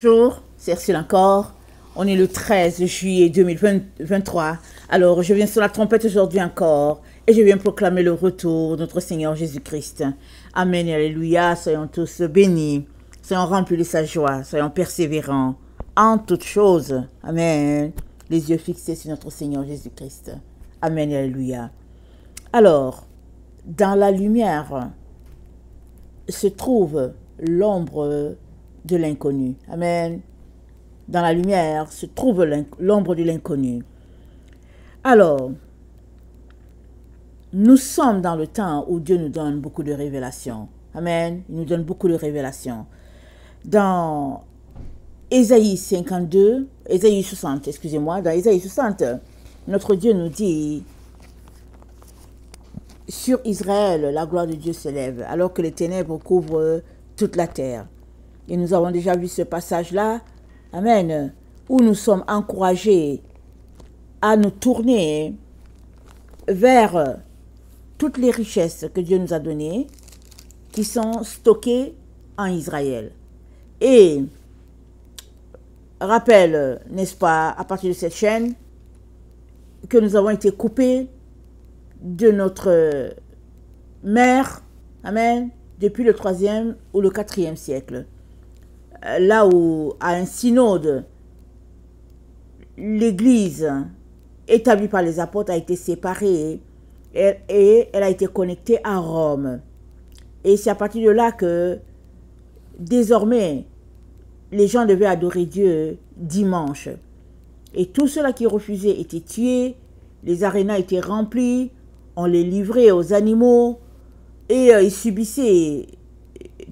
Bonjour, c'est Ursule encore. On est le 13 juillet 2023. Alors, je viens sur la trompette aujourd'hui encore et je viens proclamer le retour de notre Seigneur Jésus-Christ. Amen et alléluia. Soyons tous bénis. Soyons remplis de sa joie. Soyons persévérants en toutes choses. Amen. Les yeux fixés sur notre Seigneur Jésus-Christ. Amen et alléluia. Alors, dans la lumière se trouve l'ombre de l'inconnu. Amen. Dans la lumière se trouve l'ombre de l'inconnu. Alors, nous sommes dans le temps où Dieu nous donne beaucoup de révélations. Amen. Il nous donne beaucoup de révélations. Dans Ésaïe 52, Ésaïe 60, excusez-moi, dans Ésaïe 60, notre Dieu nous dit: sur Israël, la gloire de Dieu s'élève, alors que les ténèbres couvrent toute la terre. Et nous avons déjà vu ce passage-là, amen, où nous sommes encouragés à nous tourner vers toutes les richesses que Dieu nous a données, qui sont stockées en Israël. Et rappel, n'est-ce pas, à partir de cette chaîne, que nous avons été coupés de notre mère, amen, depuis le 3e ou le 4e siècle. Là où, à un synode, l'Église établie par les apôtres a été séparée et elle a été connectée à Rome. Et c'est à partir de là que, désormais, les gens devaient adorer Dieu dimanche. Et tous ceux-là qui refusaient étaient tués, les arénas étaient remplis, on les livrait aux animaux et ils subissaient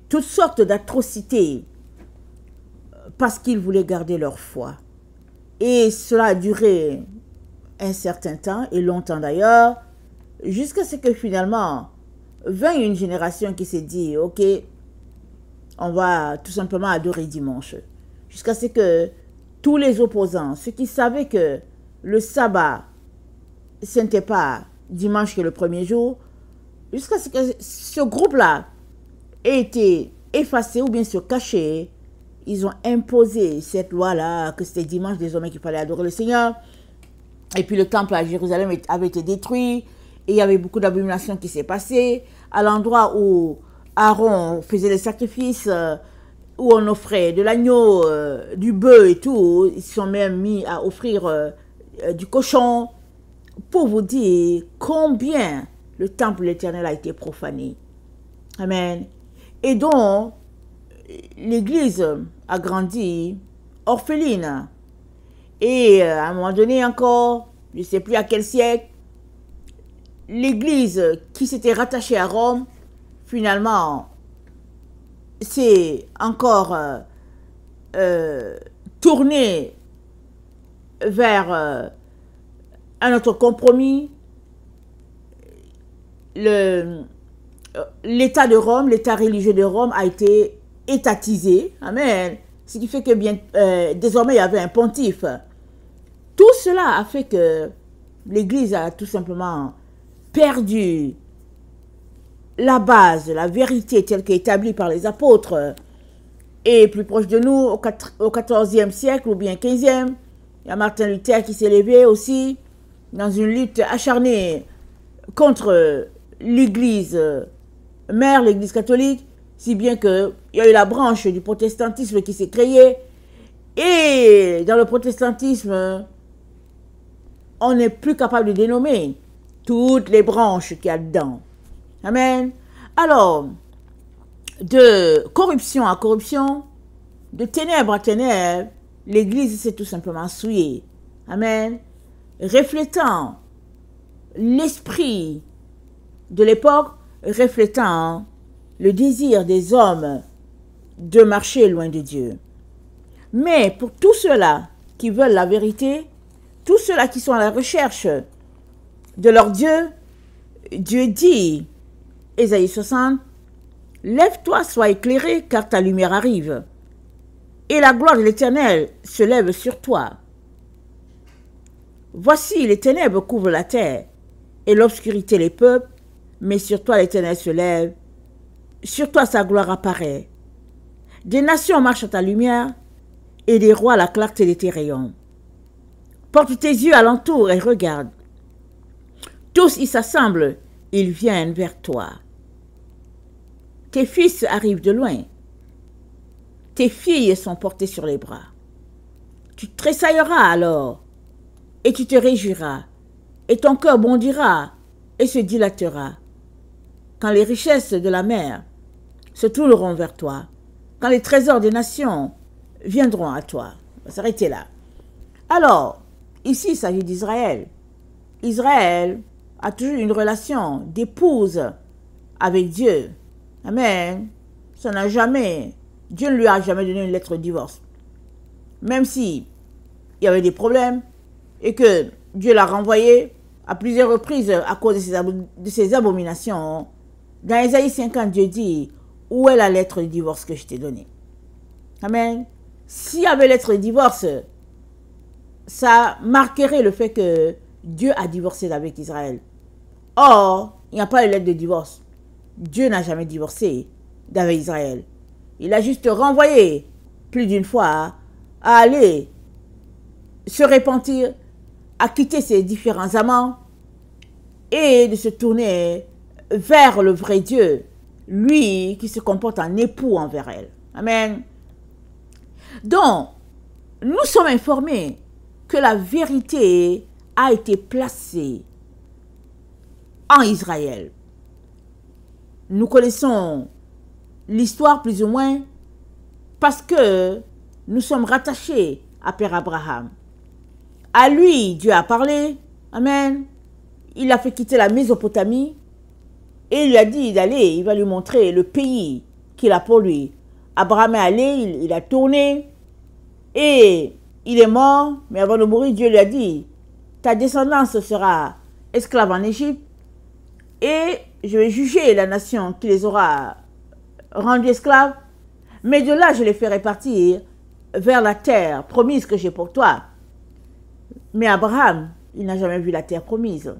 toutes sortes d'atrocités parce qu'ils voulaient garder leur foi. Et cela a duré un certain temps, et longtemps d'ailleurs, jusqu'à ce que finalement vint une génération qui s'est dit: ok, on va tout simplement adorer dimanche. Jusqu'à ce que tous les opposants, ceux qui savaient que le sabbat, ce n'était pas dimanche que le premier jour, jusqu'à ce que ce groupe-là ait été effacé ou bien se caché, ils ont imposé cette loi-là, que c'était dimanche désormais qu'il fallait adorer le Seigneur. Et puis le temple à Jérusalem avait été détruit, et il y avait beaucoup d'abominations qui s'est passé. À l'endroit où Aaron faisait les sacrifices, où on offrait de l'agneau, du bœuf et tout, ils se sont même mis à offrir du cochon, pour vous dire combien le temple de l'Éternel a été profané. Amen. Et donc, l'Église a grandi orpheline. Et à un moment donné encore, je ne sais plus à quel siècle, l'Église qui s'était rattachée à Rome, finalement, s'est encore tournée vers un autre compromis. L'État de Rome, l'État religieux de Rome a été étatisé. Amen. Ce qui fait que désormais il y avait un pontife. Tout cela a fait que l'Église a tout simplement perdu la base, la vérité telle qu'établie par les apôtres. Et plus proche de nous, au 14e siècle ou bien 15e, il y a Martin Luther qui s'est levé aussi dans une lutte acharnée contre l'Église mère, l'Église catholique, si bien qu'il y a eu la branche du protestantisme qui s'est créée. Et dans le protestantisme, on n'est plus capable de dénommer toutes les branches qu'il y a dedans. Amen. Alors, de corruption à corruption, de ténèbres à ténèbres, l'Église s'est tout simplement souillée. Amen. Reflétant l'esprit de l'époque, reflétant le désir des hommes de marcher loin de Dieu. Mais pour tous ceux-là qui veulent la vérité, tous ceux-là qui sont à la recherche de leur Dieu, Dieu dit, Ésaïe 60, « Lève-toi, sois éclairé, car ta lumière arrive, et la gloire de l'Éternel se lève sur toi. Voici, les ténèbres couvrent la terre, et l'obscurité les peuples, mais sur toi l'Éternel se lève, sur toi sa gloire apparaît. Des nations marchent à ta lumière, et des rois la clarté de tes rayons. Porte tes yeux alentour et regarde. Tous y s'assemblent, ils viennent vers toi. Tes fils arrivent de loin. Tes filles sont portées sur les bras. Tu tressailleras alors, et tu te réjouiras, et ton cœur bondira et se dilatera. Quand les richesses de la mer se tourneront vers toi, quand les trésors des nations viendront à toi. On va s'arrêter là. Alors, ici, il s'agit d'Israël. Israël a toujours une relation d'épouse avec Dieu. Amen. Ça n'a jamais, Dieu ne lui a jamais donné une lettre de divorce. Même si il y avait des problèmes et que Dieu l'a renvoyé à plusieurs reprises à cause de ses abominations. Dans Ésaïe 50, Dieu dit, où est la lettre de divorce que je t'ai donnée? Amen. S'il y avait lettre de divorce, ça marquerait le fait que Dieu a divorcé avec Israël. Or, il n'y a pas de lettre de divorce. Dieu n'a jamais divorcé d'avec Israël. Il a juste renvoyé plus d'une fois à aller se repentir, à quitter ses différents amants et de se tourner vers le vrai Dieu, lui qui se comporte en époux envers elle. Amen. Donc, nous sommes informés que la vérité a été placée en Israël. Nous connaissons l'histoire plus ou moins parce que nous sommes rattachés à Père Abraham. À lui, Dieu a parlé. Amen. Il a fait quitter la Mésopotamie et il lui a dit d'aller, il va lui montrer le pays qu'il a pour lui. Abraham est allé, il a tourné et il est mort, mais avant de mourir, Dieu lui a dit, ta descendance sera esclave en Égypte et je vais juger la nation qui les aura rendus esclaves, mais de là je les ferai partir vers la terre promise que j'ai pour toi. Mais Abraham, il n'a jamais vu la terre promise.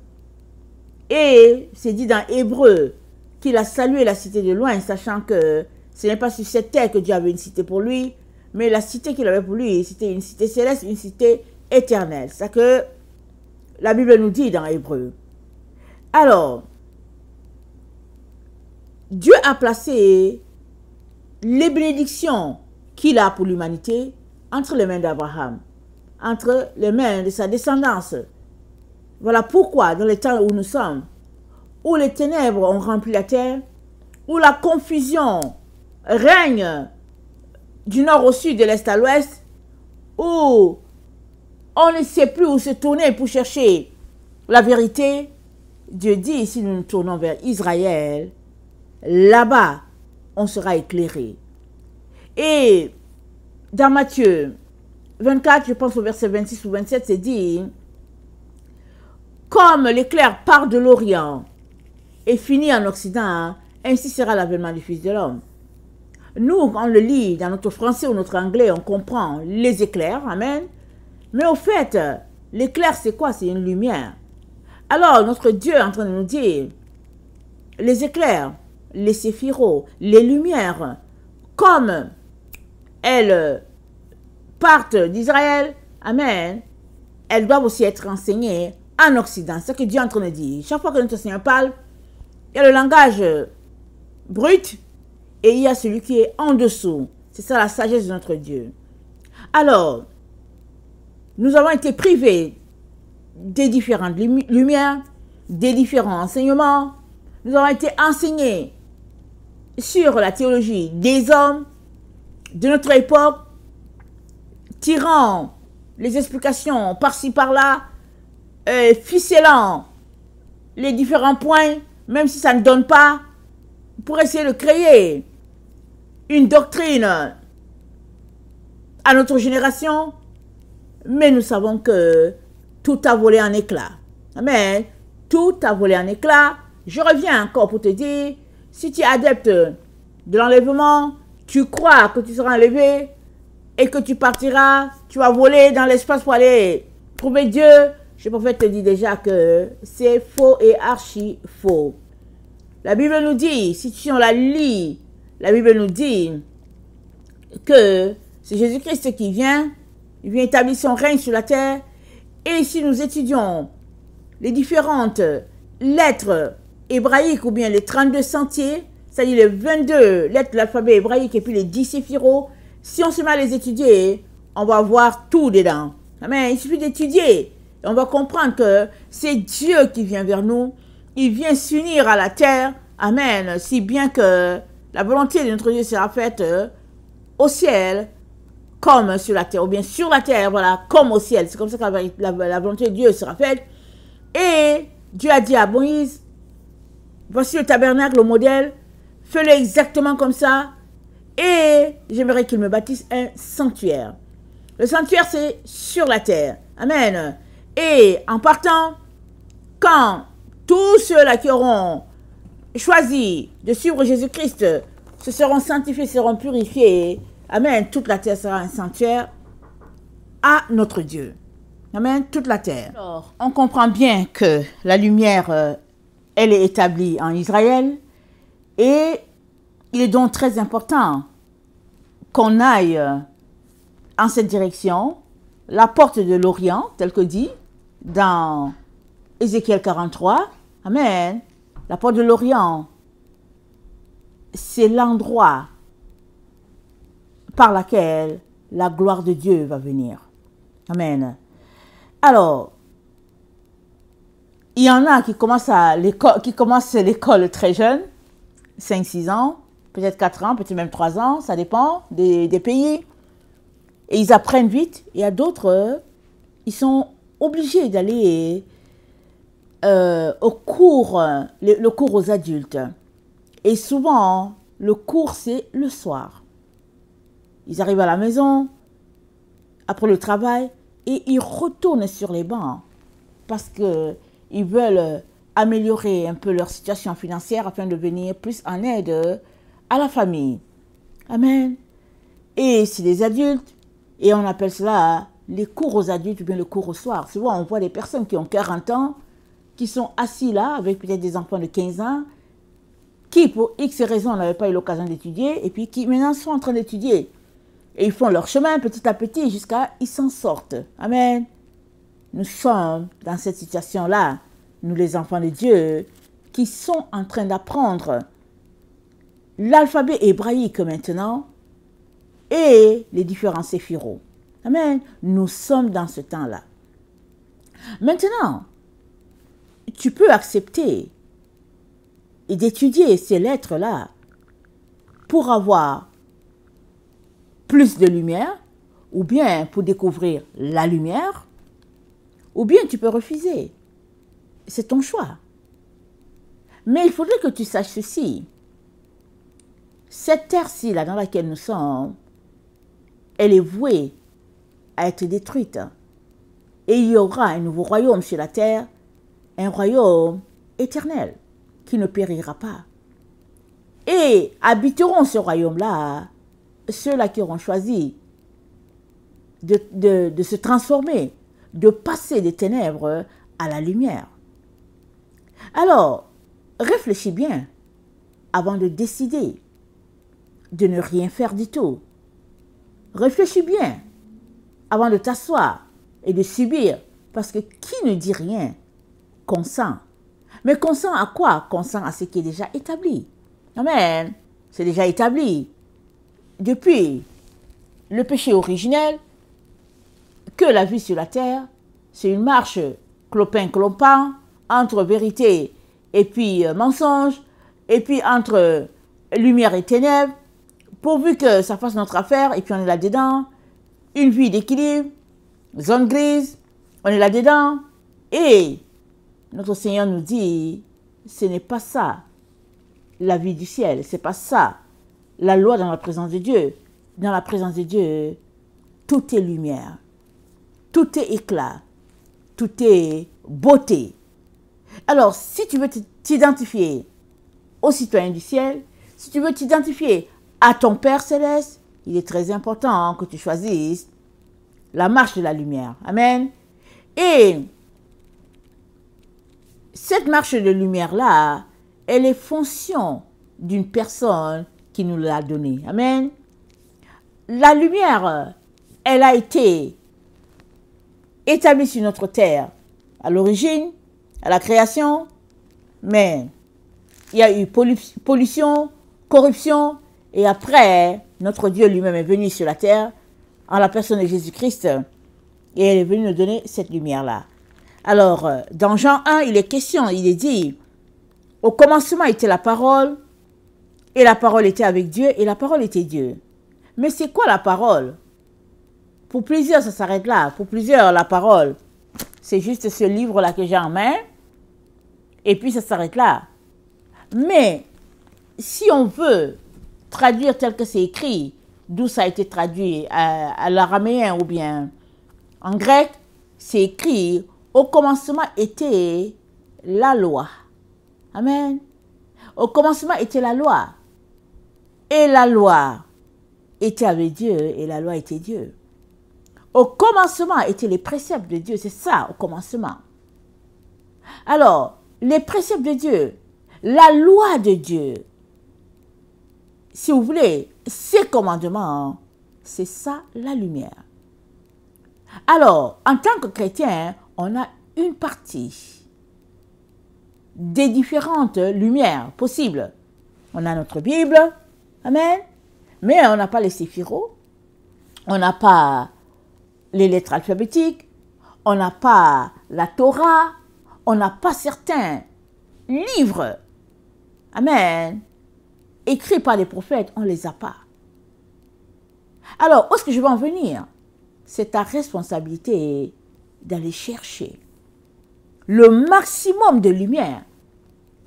Et c'est dit dans Hébreu qu'il a salué la cité de loin, sachant que ce n'est pas sur cette terre que Dieu avait une cité pour lui, mais la cité qu'il avait pour lui, c'était une cité céleste, une cité éternelle. C'est ça que la Bible nous dit dans Hébreu. Alors, Dieu a placé les bénédictions qu'il a pour l'humanité entre les mains d'Abraham, entre les mains de sa descendance. Voilà pourquoi, dans les temps où nous sommes, où les ténèbres ont rempli la terre, où la confusion règne du nord au sud, de l'est à l'ouest, où on ne sait plus où se tourner pour chercher la vérité, Dieu dit, si nous nous tournons vers Israël, là-bas, on sera éclairé. Et dans Matthieu 24, je pense au verset 26 ou 27, c'est dit, comme l'éclair part de l'Orient et finit en Occident, ainsi sera l'avènement du Fils de l'homme. Nous, on le lit dans notre français ou notre anglais, on comprend les éclairs, amen. Mais au fait, l'éclair, c'est quoi? C'est une lumière. Alors, notre Dieu est en train de nous dire, les éclairs, les séphiros, les lumières, comme elles partent d'Israël, amen, elles doivent aussi être enseignées en Occident. C'est ce que Dieu est en train de dire. Chaque fois que notre Seigneur parle, il y a le langage brut et il y a celui qui est en dessous. C'est ça la sagesse de notre Dieu. Alors, nous avons été privés des différentes lumières, des différents enseignements. Nous avons été enseignés sur la théologie des hommes de notre époque, tirant les explications par-ci par-là, ficelant les différents points, même si ça ne donne pas, pour essayer de créer une doctrine à notre génération. Mais nous savons que tout a volé en éclats. Amen. Tout a volé en éclats. Je reviens encore pour te dire, si tu es adepte de l'enlèvement, tu crois que tu seras enlevé et que tu partiras, tu vas voler dans l'espace pour aller trouver Dieu, je peux te dire déjà que c'est faux et archi faux. La Bible nous dit, si tu la lis, la Bible nous dit que C'est Jésus-Christ qui vient. Il vient établir son règne sur la terre. Et si nous étudions les différentes lettres hébraïques ou bien les 32 sentiers, c'est-à-dire les 22 lettres de l'alphabet hébraïque et puis les 10 séphiros, si on se met à les étudier, on va voir tout dedans. Amen. Il suffit d'étudier. On va comprendre que c'est Dieu qui vient vers nous. Il vient s'unir à la terre. Amen. Si bien que la volonté de notre Dieu sera faite au ciel comme sur la terre. Ou bien sur la terre, voilà, comme au ciel. C'est comme ça que la volonté de Dieu sera faite. Et Dieu a dit à Moïse, voici le tabernacle, le modèle. Fais-le exactement comme ça. Et j'aimerais qu'il me bâtisse un sanctuaire. Le sanctuaire, c'est sur la terre. Amen. Et en partant, quand tous ceux-là qui auront choisi de suivre Jésus-Christ se seront sanctifiés, seront purifiés, amen, toute la terre sera un sanctuaire à notre Dieu. Amen, toute la terre. Alors, on comprend bien que la lumière, elle est établie en Israël et il est donc très important qu'on aille en cette direction, la porte de l'Orient, tel que dit dans Ézéchiel 43. Amen. La porte de l'Orient, c'est l'endroit par lequel la gloire de Dieu va venir. Amen. Alors, il y en a qui commencent l'école très jeune, 5-6 ans, peut-être 4 ans, peut-être même 3 ans, ça dépend des pays. Et ils apprennent vite. Et il y a d'autres, ils sont obligés d'aller au cours, le cours aux adultes. Et souvent, le cours, c'est le soir. Ils arrivent à la maison, après le travail, et ils retournent sur les bancs parce qu'ils veulent améliorer un peu leur situation financière afin de venir plus en aide à la famille. Amen. Et c'est des adultes, et on appelle cela les cours aux adultes ou bien le cours au soir. Souvent, on voit des personnes qui ont 40 ans, qui sont assis là, avec peut-être des enfants de 15 ans, qui, pour X raisons, n'avaient pas eu l'occasion d'étudier, et puis qui maintenant sont en train d'étudier. Et ils font leur chemin petit à petit jusqu'à ils s'en sortent. Amen. Nous sommes dans cette situation-là, nous les enfants de Dieu, qui sont en train d'apprendre l'alphabet hébraïque maintenant et les différents séphiros. Amen. Nous sommes dans ce temps-là. Maintenant, tu peux accepter et d'étudier ces lettres-là pour avoir plus de lumière, ou bien pour découvrir la lumière, ou bien tu peux refuser. C'est ton choix. Mais il faudrait que tu saches ceci. Cette terre-ci, là, dans laquelle nous sommes, elle est vouée à être détruite. Et il y aura un nouveau royaume sur la terre, un royaume éternel, qui ne périra pas. Et habiteront ce royaume-là ceux-là qui auront choisi de se transformer, de passer des ténèbres à la lumière. Alors, réfléchis bien avant de décider de ne rien faire du tout. Réfléchis bien avant de t'asseoir et de subir, parce que qui ne dit rien consent. Mais consent à quoi? Consent à ce qui est déjà établi. Amen. C'est déjà établi. Depuis le péché originel, que la vie sur la terre, c'est une marche clopin-clopin entre vérité et puis mensonge, et puis entre lumière et ténèbres, pourvu que ça fasse notre affaire, et puis on est là-dedans, une vie d'équilibre, zone grise, on est là-dedans, et notre Seigneur nous dit, ce n'est pas ça, la vie du ciel, c'est pas ça, la loi dans la présence de Dieu. Dans la présence de Dieu, tout est lumière, tout est éclat, tout est beauté. Alors, si tu veux t'identifier au citoyen du ciel, si tu veux t'identifier à ton Père céleste, il est très important que tu choisisses la marche de la lumière. Amen. Et cette marche de lumière-là, elle est fonction d'une personne qui nous l'a donnée. Amen. la lumière, elle a été établie sur notre terre à l'origine, à la création, mais il y a eu pollution, corruption, et après, notre Dieu lui-même est venu sur la terre en la personne de Jésus-Christ, et elle est venue nous donner cette lumière-là. Alors, dans Jean 1, il est question, il est dit, au commencement était la parole, et la parole était avec Dieu, et la parole était Dieu. Mais c'est quoi la parole? Pour plusieurs, ça s'arrête là. Pour plusieurs, la parole, c'est juste ce livre-là que j'ai en main, et puis ça s'arrête là. Mais, si on veut traduire tel que c'est écrit, d'où ça a été traduit à l'araméen ou bien en grec, c'est écrit, au commencement était la loi. Amen. Au commencement était la loi. Et la loi était avec Dieu et la loi était Dieu. Au commencement étaient les préceptes de Dieu. C'est ça, au commencement. Alors, les préceptes de Dieu, la loi de Dieu, si vous voulez, ces commandements, c'est ça la lumière. Alors, en tant que chrétien, on a une partie des différentes lumières possibles. On a notre Bible, amen, mais on n'a pas les séphiros, on n'a pas les lettres alphabétiques, on n'a pas la Torah, on n'a pas certains livres, amen, écrits par les prophètes, on ne les a pas. Alors, où est-ce que je vais en venir? C'est ta responsabilité d'aller chercher le maximum de lumière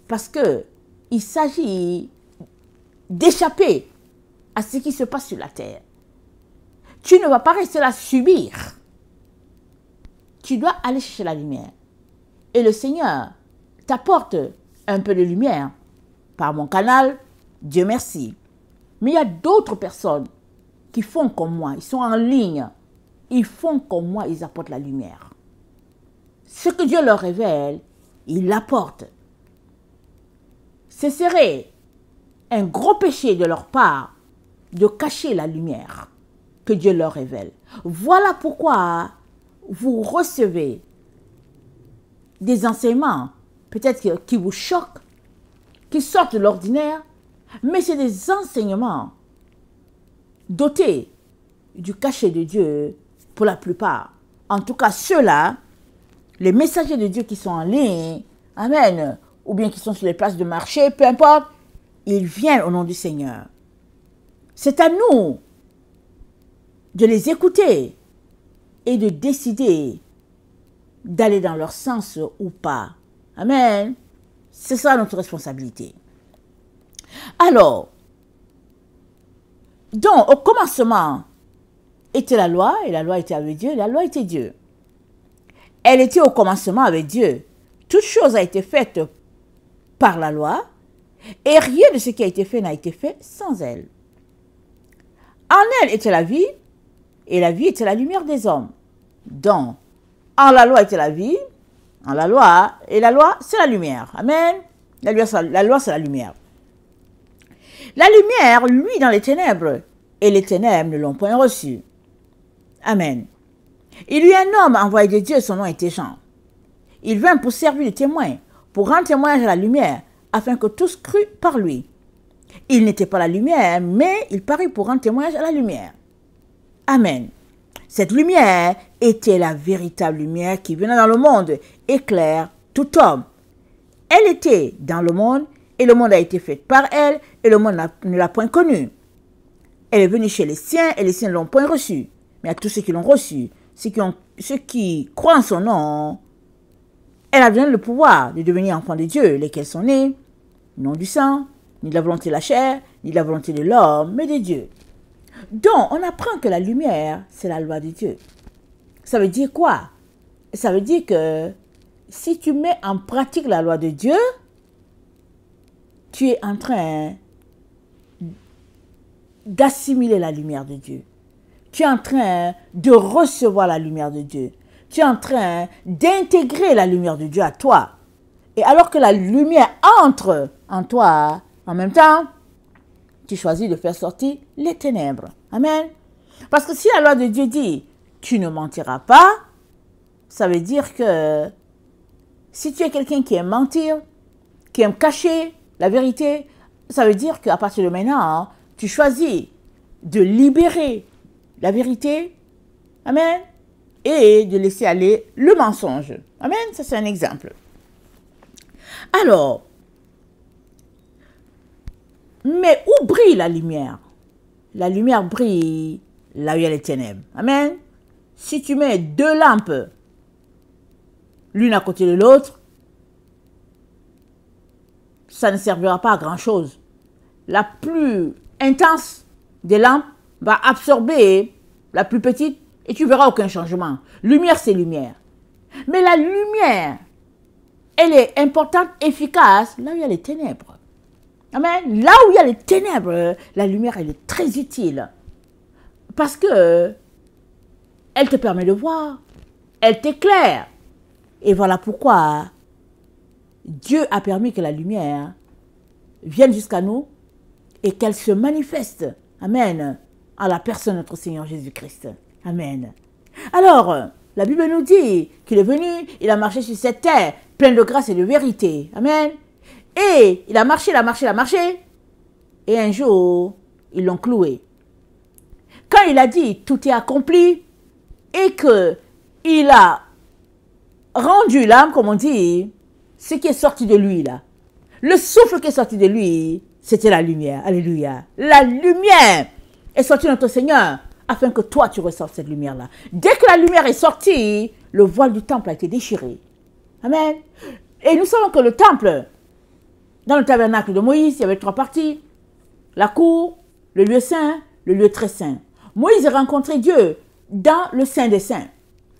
parce que il s'agit d'échapper à ce qui se passe sur la terre. Tu ne vas pas rester là subir. Tu dois aller chercher la lumière. Et le Seigneur t'apporte un peu de lumière par mon canal, Dieu merci. Mais il y a d'autres personnes qui font comme moi, ils sont en ligne. Ils font comme moi, ils apportent la lumière. Ce que Dieu leur révèle, ils l'apportent. Ce serait un gros péché de leur part de cacher la lumière que Dieu leur révèle. Voilà pourquoi vous recevez des enseignements, peut-être qui vous choquent, qui sortent de l'ordinaire, mais c'est des enseignements dotés du cachet de Dieu pour la plupart. En tout cas, ceux-là, les messagers de Dieu qui sont en ligne, amen, ou bien qui sont sur les places de marché, peu importe, ils viennent au nom du Seigneur. C'est à nous de les écouter et de décider d'aller dans leur sens ou pas. Amen. C'est ça notre responsabilité. Alors, donc, au commencement était la loi, et la loi était avec Dieu, et la loi était Dieu. Elle était au commencement avec Dieu. Toute chose a été faite par la loi, et rien de ce qui a été fait n'a été fait sans elle. En elle était la vie, et la vie était la lumière des hommes. Donc, en la loi était la vie, en la loi, et la loi, c'est la lumière. Amen. La loi, c'est la lumière. La lumière, lui, dans les ténèbres, et les ténèbres ne l'ont point reçu. Amen. Il y eut un homme envoyé de Dieu, son nom était Jean. Il vint pour servir de témoin, pour rendre témoignage à la lumière, afin que tous cruent par lui. Il n'était pas la lumière, mais il parut pour rendre témoignage à la lumière. Amen. Cette lumière était la véritable lumière qui venait dans le monde, éclaire tout homme. Elle était dans le monde, et le monde a été fait par elle, et le monde ne l'a point connue. Elle est venue chez les siens, et les siens ne l'ont point reçue. Mais à tous ceux qui l'ont reçue, ceux qui croient en son nom, elle a donné le pouvoir de devenir enfants de Dieu, lesquels sont nés, non du sang, ni de la volonté de la chair, ni de la volonté de l'homme, mais de Dieu. Donc, on apprend que la lumière, c'est la loi de Dieu. Ça veut dire quoi? Ça veut dire que si tu mets en pratique la loi de Dieu, tu es en train d'assimiler la lumière de Dieu. Tu es en train de recevoir la lumière de Dieu. Tu es en train d'intégrer la lumière de Dieu à toi. Et alors que la lumière entre en toi, en même temps, tu choisis de faire sortir les ténèbres. Amen. Parce que si la loi de Dieu dit, tu ne mentiras pas, ça veut dire que si tu es quelqu'un qui aime mentir, qui aime cacher la vérité, ça veut dire qu'à partir de maintenant, tu choisis de libérer la vérité, amen, et de laisser aller le mensonge. Amen, ça c'est un exemple. Alors, mais où brille la lumière? La lumière brille là où il y a les ténèbres. Amen. Si tu mets deux lampes, l'une à côté de l'autre, ça ne servira pas à grand chose. La plus intense des lampes va absorber la plus petite et tu verras aucun changement. Lumière, c'est lumière. Mais la lumière, elle est importante, efficace, là où il y a les ténèbres. Amen. Là où il y a les ténèbres, la lumière, elle est très utile. Parce que elle te permet de voir, elle t'éclaire. Et voilà pourquoi Dieu a permis que la lumière vienne jusqu'à nous et qu'elle se manifeste, amen, à la personne de notre Seigneur Jésus-Christ. Amen. Alors, la Bible nous dit qu'il est venu, il a marché sur cette terre, pleine de grâce et de vérité. Amen. Et il a marché, il a marché, il a marché. Et un jour, ils l'ont cloué. Quand il a dit tout est accompli et qu'il a rendu l'âme, comme on dit, ce qui est sorti de lui là, le souffle qui est sorti de lui, c'était la lumière. Alléluia. La lumière est sortie de notre Seigneur afin que toi tu ressortes cette lumière là. Dès que la lumière est sortie, le voile du temple a été déchiré. Amen. Et nous savons que le temple, dans le tabernacle de Moïse, il y avait trois parties. La cour, le lieu saint, le lieu très saint. Moïse a rencontré Dieu dans le Saint des Saints,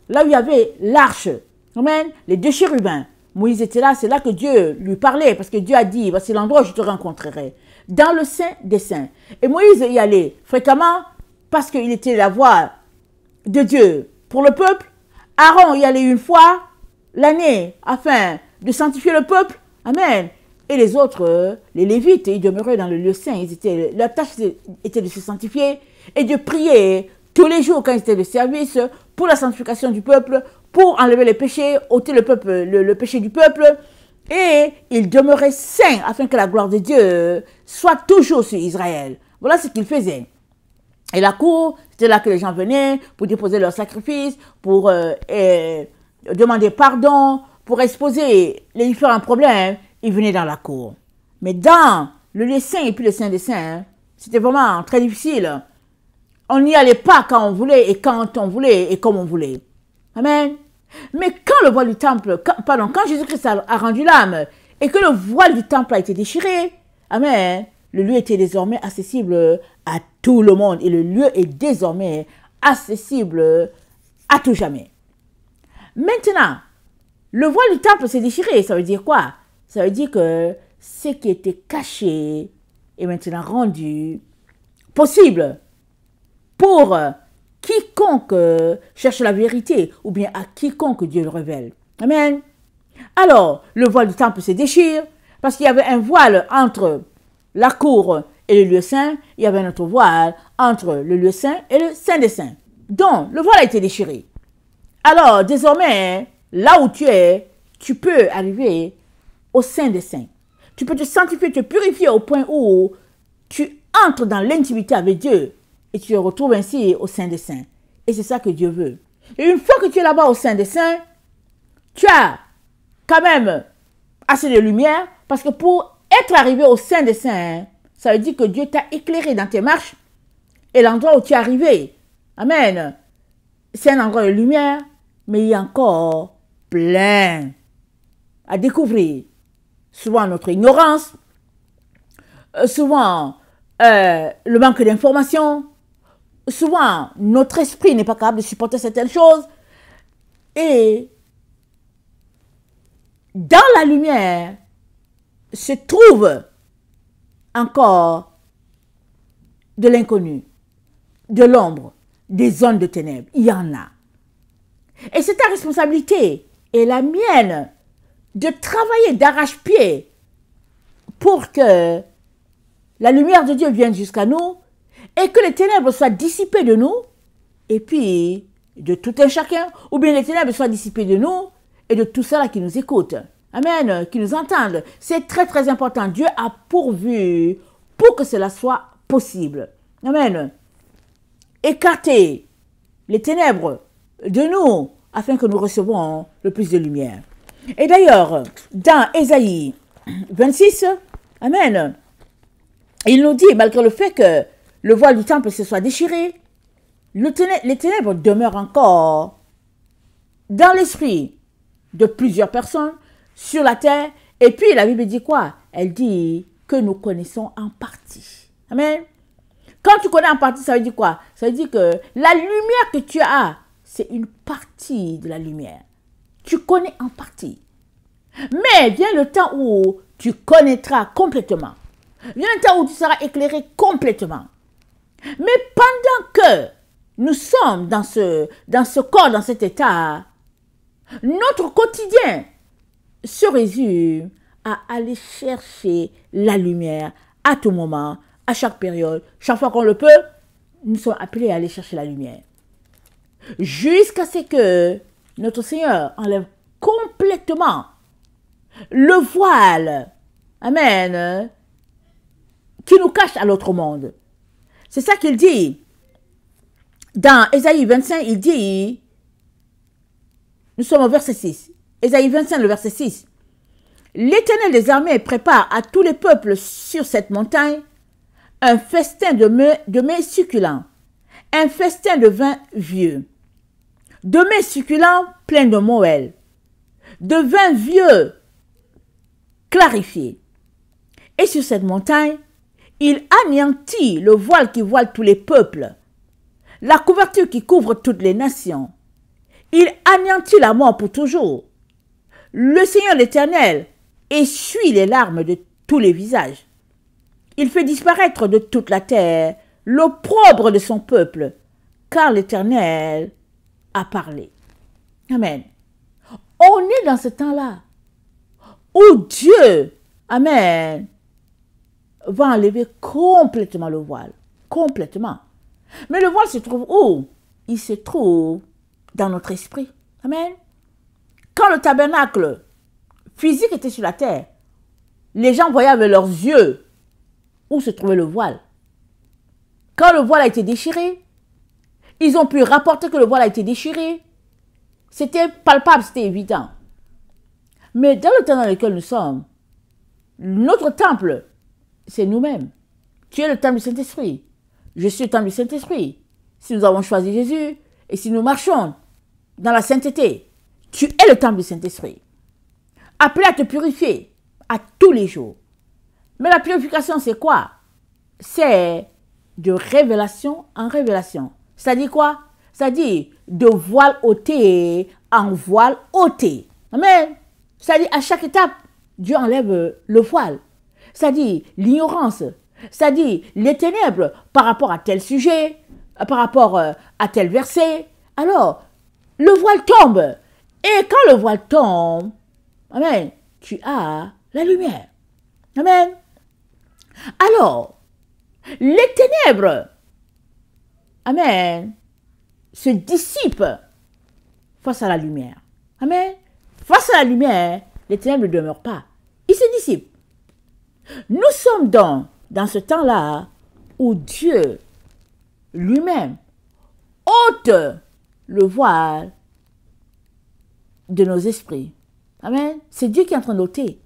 là où il y avait l'arche, amen, les deux chérubins. Moïse était là, c'est là que Dieu lui parlait, parce que Dieu a dit, voici l'endroit où je te rencontrerai, dans le Saint des Saints. Et Moïse y allait fréquemment, parce qu'il était la voix de Dieu pour le peuple. Aaron y allait une fois l'année, afin de sanctifier le peuple, amen. Et les autres, les Lévites, ils demeuraient dans le lieu saint. Leur tâche était de se sanctifier et de prier tous les jours quand ils étaient de service pour la sanctification du peuple, pour enlever les péchés, ôter le péché du peuple. Et ils demeuraient saints afin que la gloire de Dieu soit toujours sur Israël. Voilà ce qu'ils faisaient. Et la cour, c'était là que les gens venaient pour déposer leurs sacrifices, pour demander pardon, pour exposer les différents problèmes. Ils venaient dans la cour. Mais dans le lieu saint et puis le saint des saints, c'était vraiment très difficile. On n'y allait pas quand on voulait et quand on voulait et comme on voulait. Amen. Mais quand le voile du temple, quand Jésus-Christ a rendu l'âme et que le voile du temple a été déchiré, amen, le lieu était désormais accessible à tout le monde et le lieu est désormais accessible à tout jamais. Maintenant, le voile du temple s'est déchiré, ça veut dire quoi? Ça veut dire que ce qui était caché est maintenant rendu possible pour quiconque cherche la vérité ou bien à quiconque Dieu le révèle. Amen. Alors, le voile du temple se déchire parce qu'il y avait un voile entre la cour et le lieu saint. Il y avait un autre voile entre le lieu saint et le saint des saints. Donc, le voile a été déchiré. Alors, désormais, là où tu es, tu peux arriver au Saint des Saints. Tu peux te sanctifier, te purifier au point où tu entres dans l'intimité avec Dieu et tu te retrouves ainsi au Saint des Saints. Et c'est ça que Dieu veut. Et une fois que tu es là-bas au Saint des Saints, tu as quand même assez de lumière parce que pour être arrivé au Saint des Saints, ça veut dire que Dieu t'a éclairé dans tes marches et l'endroit où tu es arrivé. Amen. C'est un endroit de lumière, mais il y a encore plein à découvrir. Souvent notre ignorance, souvent le manque d'information, souvent notre esprit n'est pas capable de supporter certaines choses. Et dans la lumière se trouve encore de l'inconnu, de l'ombre, des zones de ténèbres. Il y en a. Et c'est ta responsabilité et la mienne de travailler d'arrache-pied pour que la lumière de Dieu vienne jusqu'à nous et que les ténèbres soient dissipées de nous et puis de tout un chacun, ou bien les ténèbres soient dissipées de nous et de tous ceux-là qui nous écoutent. Amen, qui nous entendent. C'est très très important. Dieu a pourvu pour que cela soit possible. Amen. Écarter les ténèbres de nous afin que nous recevons le plus de lumière. Et d'ailleurs, dans Ésaïe 26, amen, il nous dit, malgré le fait que le voile du temple se soit déchiré, les ténèbres demeurent encore dans l'esprit de plusieurs personnes sur la terre. Et puis la Bible dit quoi? Elle dit que nous connaissons en partie. Amen. Quand tu connais en partie, ça veut dire quoi? Ça veut dire que la lumière que tu as, c'est une partie de la lumière. Tu connais en partie. Mais vient le temps où tu connaîtras complètement. Vient le temps où tu seras éclairé complètement. Mais pendant que nous sommes dans ce corps, dans cet état, notre quotidien se résume à aller chercher la lumière à tout moment, à chaque période, chaque fois qu'on le peut, nous sommes appelés à aller chercher la lumière. Jusqu'à ce que notre Seigneur enlève complètement le voile, amen, qui nous cache à l'autre monde. C'est ça qu'il dit. Dans Ésaïe 25, il dit, nous sommes au verset 6, Ésaïe 25, le verset 6, « L'Éternel des armées prépare à tous les peuples sur cette montagne un festin de mets succulents, un festin de vin vieux, de mets succulents pleins de moelle, de vin vieux clarifié. Et sur cette montagne, il anéantit le voile qui voile tous les peuples, la couverture qui couvre toutes les nations. Il anéantit la mort pour toujours. Le Seigneur l'Éternel essuie les larmes de tous les visages. Il fait disparaître de toute la terre l'opprobre de son peuple, car l'Éternel a parlé. » Amen. On est dans ce temps-là où Dieu, amen, va enlever complètement le voile. Complètement. Mais le voile se trouve où? Il se trouve dans notre esprit. Amen. Quand le tabernacle physique était sur la terre, les gens voyaient avec leurs yeux où se trouvait le voile. Quand le voile a été déchiré, ils ont pu rapporter que le voile a été déchiré. C'était palpable, c'était évident. Mais dans le temps dans lequel nous sommes, notre temple, c'est nous-mêmes. Tu es le temple du Saint-Esprit. Je suis le temple du Saint-Esprit. Si nous avons choisi Jésus et si nous marchons dans la sainteté, tu es le temple du Saint-Esprit. Appelé à te purifier à tous les jours. Mais la purification, c'est quoi? C'est de révélation en révélation. C'est-à-dire quoi? C'est-à-dire de voile ôté en voile ôté. Amen. C'est-à-dire à chaque étape, Dieu enlève le voile. C'est-à-dire l'ignorance. C'est-à-dire les ténèbres par rapport à tel sujet, par rapport à tel verset. Alors, le voile tombe. Et quand le voile tombe, amen, tu as la lumière. Amen. Alors, les ténèbres, amen, se dissipent face à la lumière. Amen. Face à la lumière, les ténèbres ne demeurent pas. Ils se dissipent. Nous sommes donc dans ce temps-là où Dieu lui-même ôte le voile de nos esprits. Amen. C'est Dieu qui est en train d'ôter.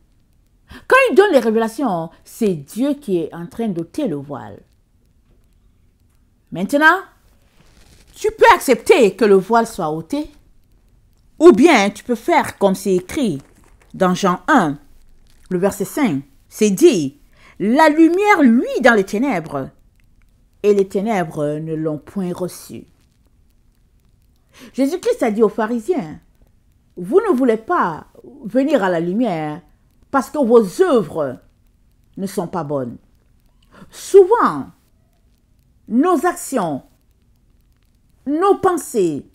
Quand il donne les révélations, c'est Dieu qui est en train d'ôter le voile. Maintenant, tu peux accepter que le voile soit ôté, ou bien tu peux faire comme c'est écrit dans Jean 1, le verset 5. C'est dit, la lumière luit dans les ténèbres, et les ténèbres ne l'ont point reçue. Jésus-Christ a dit aux pharisiens, vous ne voulez pas venir à la lumière parce que vos œuvres ne sont pas bonnes. Souvent, nos actions, nos pensées,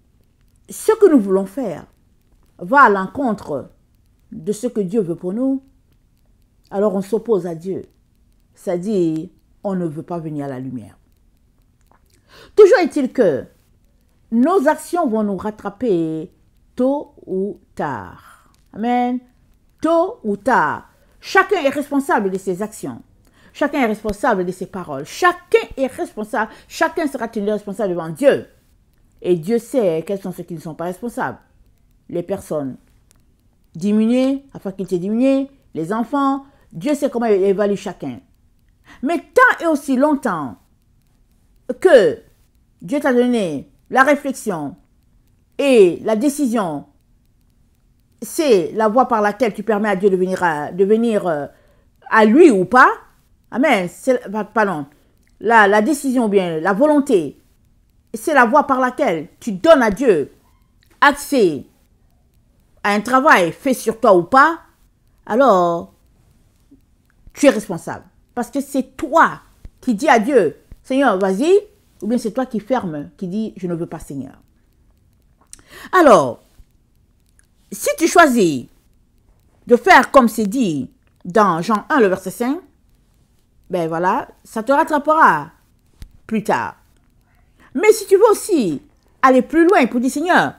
ce que nous voulons faire, va à l'encontre de ce que Dieu veut pour nous. Alors on s'oppose à Dieu. C'est-à-dire, on ne veut pas venir à la lumière. Toujours est-il que nos actions vont nous rattraper tôt ou tard. Amen. Tôt ou tard. Chacun est responsable de ses actions. Chacun est responsable de ses paroles. Chacun est responsable. Chacun sera tenu responsable devant Dieu. Et Dieu sait quels sont ceux qui ne sont pas responsables. Les personnes diminuées, afin qu'ils soient diminués. Les enfants. Dieu sait comment il évalue chacun. Mais tant et aussi longtemps que Dieu t'a donné la réflexion et la décision, c'est la voie par laquelle tu permets à Dieu de venir à lui ou pas. Amen. Pardon. La décision ou bien la volonté, c'est la voie par laquelle tu donnes à Dieu accès à un travail fait sur toi ou pas. Alors, tu es responsable. Parce que c'est toi qui dis à Dieu, Seigneur, vas-y, ou bien c'est toi qui ferme, qui dit, je ne veux pas, Seigneur. Alors, si tu choisis de faire comme c'est dit dans Jean 1, le verset 5, ben voilà, ça te rattrapera plus tard. Mais si tu veux aussi aller plus loin pour dire, Seigneur,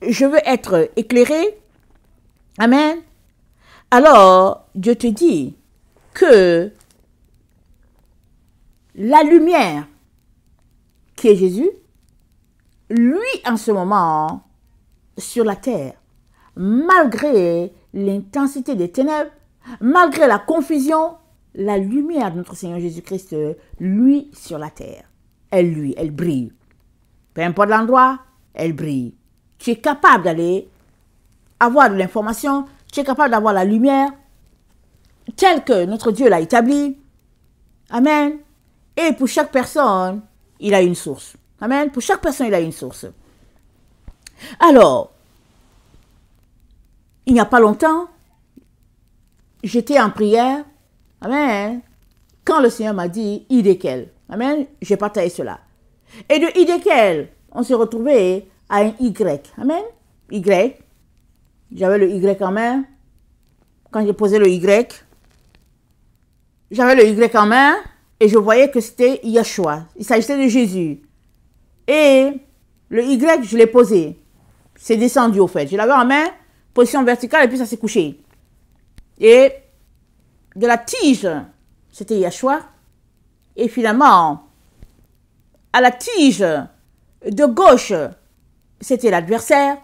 je veux être éclairé, amen, alors Dieu te dit que la lumière qui est Jésus, lui en ce moment, sur la terre, malgré l'intensité des ténèbres, malgré la confusion, la lumière de notre Seigneur Jésus-Christ, lui, sur la terre, elle brille. Peu importe l'endroit, elle brille. Tu es capable d'aller avoir de l'information, tu es capable d'avoir la lumière telle que notre Dieu l'a établie. Amen. Et pour chaque personne, il a une source. Amen. Pour chaque personne, il a une source. Alors, il n'y a pas longtemps, j'étais en prière. Amen. Quand le Seigneur m'a dit Idékel. Amen. J'ai partagé cela. Et de Idékel, on s'est retrouvé à un Y. Amen. Y. J'avais le Y en main. Quand j'ai posé le Y, j'avais le Y en main et je voyais que c'était Yeshua. Il s'agissait de Jésus. Et le Y, je l'ai posé. C'est descendu au fait. Je l'avais en main, position verticale et puis ça s'est couché. Et de la tige, c'était Yeshua. Et finalement, à la tige de gauche, c'était l'adversaire.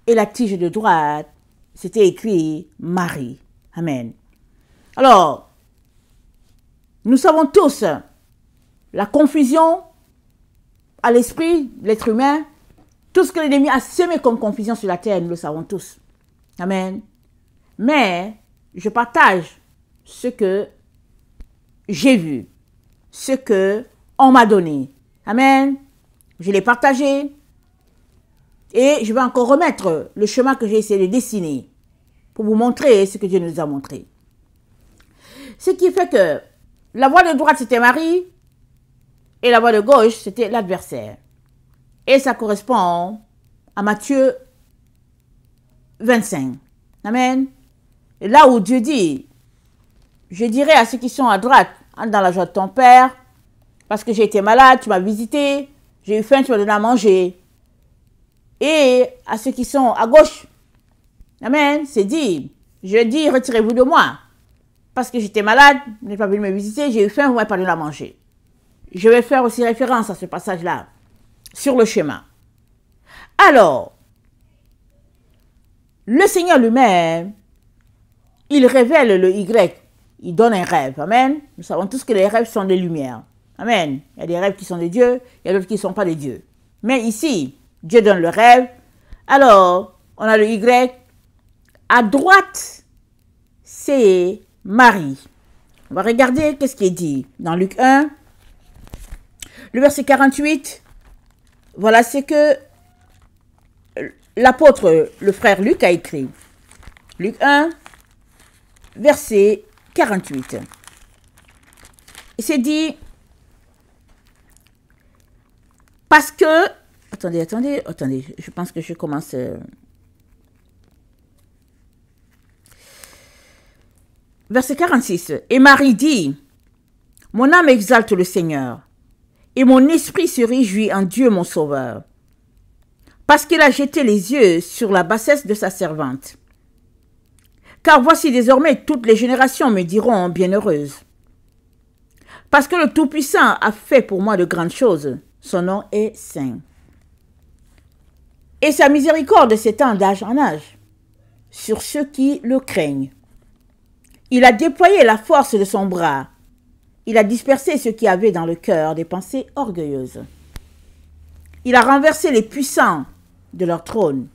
Et la tige de droite, c'était écrit Marie. Amen. Alors, nous savons tous la confusion à l'esprit, l'être humain, tout ce que l'ennemi a semé comme confusion sur la terre, nous le savons tous. Amen. Mais je partage ce que j'ai vu, ce que on m'a donné. Amen. Je l'ai partagé et je vais encore remettre le chemin que j'ai essayé de dessiner pour vous montrer ce que Dieu nous a montré. Ce qui fait que la voie de droite, c'était Marie et la voie de gauche, c'était l'adversaire. Et ça correspond à Matthieu 25. Amen. Et là où Dieu dit, je dirai à ceux qui sont à droite, entre dans la joie de ton Père, parce que j'ai été malade, tu m'as visité, j'ai eu faim, tu m'as donné à manger. Et à ceux qui sont à gauche, amen, c'est dit, je dis, retirez-vous de moi, parce que j'étais malade, vous n'êtes pas venu me visiter, j'ai eu faim, vous m'avez pas donné à manger. Je vais faire aussi référence à ce passage-là, sur le chemin. Alors, le Seigneur lui-même, il révèle le Y, il donne un rêve, amen. Nous savons tous que les rêves sont des lumières, amen. Il y a des rêves qui sont de Dieu, il y a d'autres qui ne sont pas de Dieu. Mais ici, Dieu donne le rêve. Alors, on a le Y. À droite, c'est Marie. On va regarder qu'est-ce qui est dit dans Luc 1. Le verset 48. Voilà ce que l'apôtre, le frère Luc a écrit. Luc 1, verset 48. Il s'est dit, parce que, attendez, je pense que je commence. Verset 46. Et Marie dit, mon âme exalte le Seigneur, et mon esprit se réjouit en Dieu mon Sauveur, parce qu'il a jeté les yeux sur la bassesse de sa servante. Car voici désormais toutes les générations me diront bienheureuse. Parce que le Tout-Puissant a fait pour moi de grandes choses, son nom est saint. Et sa miséricorde s'étend d'âge en âge sur ceux qui le craignent. Il a déployé la force de son bras. Il a dispersé ceux qui avaient dans le cœur des pensées orgueilleuses. Il a renversé les puissants de leur trône.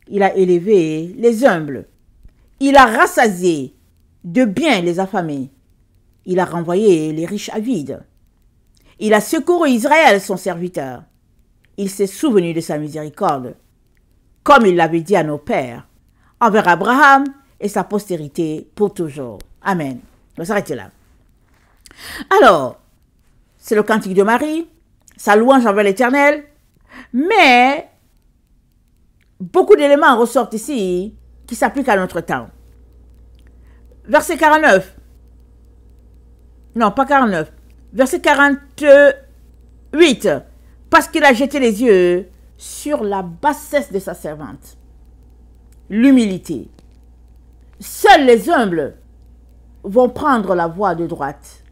Il a élevé les humbles. Il a rassasié de biens les affamés. Il a renvoyé les riches avides. Il a secouru Israël, son serviteur. Il s'est souvenu de sa miséricorde, comme il l'avait dit à nos pères, envers Abraham et sa postérité pour toujours. Amen. On va s'arrêter là. Alors, c'est le cantique de Marie, sa louange envers l'Éternel, mais beaucoup d'éléments ressortent ici qui s'appliquent à notre temps. Verset 49. Non, pas 49. Verset 48. Parce qu'il a jeté les yeux sur la bassesse de sa servante. L'humilité. Seuls les humbles vont prendre la voie de droite.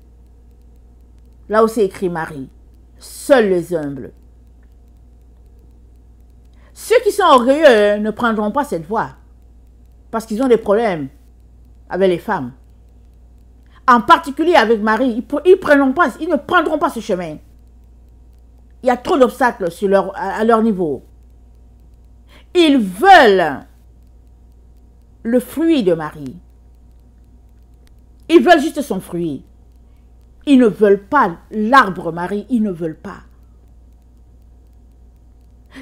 Là où c'est écrit Marie. Seuls les humbles. Ceux qui sont orgueilleux ne prendront pas cette voie. Parce qu'ils ont des problèmes avec les femmes. En particulier avec Marie, ils ne prendront pas ce chemin. Il y a trop d'obstacles à leur niveau. Ils veulent le fruit de Marie. Ils veulent juste son fruit. Ils ne veulent pas l'arbre Marie, ils ne veulent pas.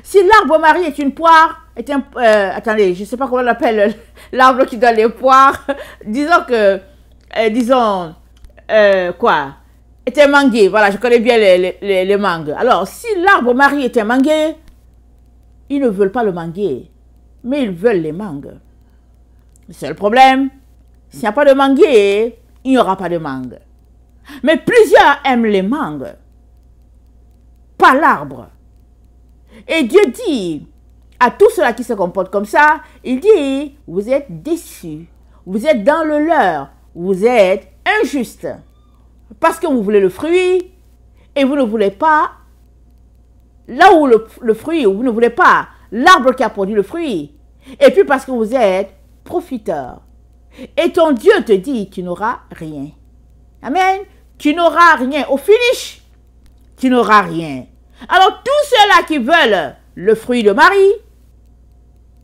Si l'arbre Marie est une poire, attendez, je ne sais pas comment on l'appelle, l'arbre qui donne les poires, disons que, est un manguier. Voilà, je connais bien les mangues. Alors, si l'arbre Marie est un manguier, ils ne veulent pas le manguier, mais ils veulent les mangues. Le seul problème, s'il n'y a pas de manguier, il n'y aura pas de mangue. Mais plusieurs aiment les mangues, pas l'arbre. Et Dieu dit à tous ceux-là qui se comportent comme ça, il dit, vous êtes déçus, vous êtes dans le leurre, vous êtes injustes. Parce que vous voulez le fruit et vous ne voulez pas là où le fruit, vous ne voulez pas l'arbre qui a produit le fruit. Et puis parce que vous êtes profiteur. Et ton Dieu te dit, tu n'auras rien. Amen. Tu n'auras rien. Au finish, tu n'auras rien. Alors tous ceux-là qui veulent le fruit de Marie,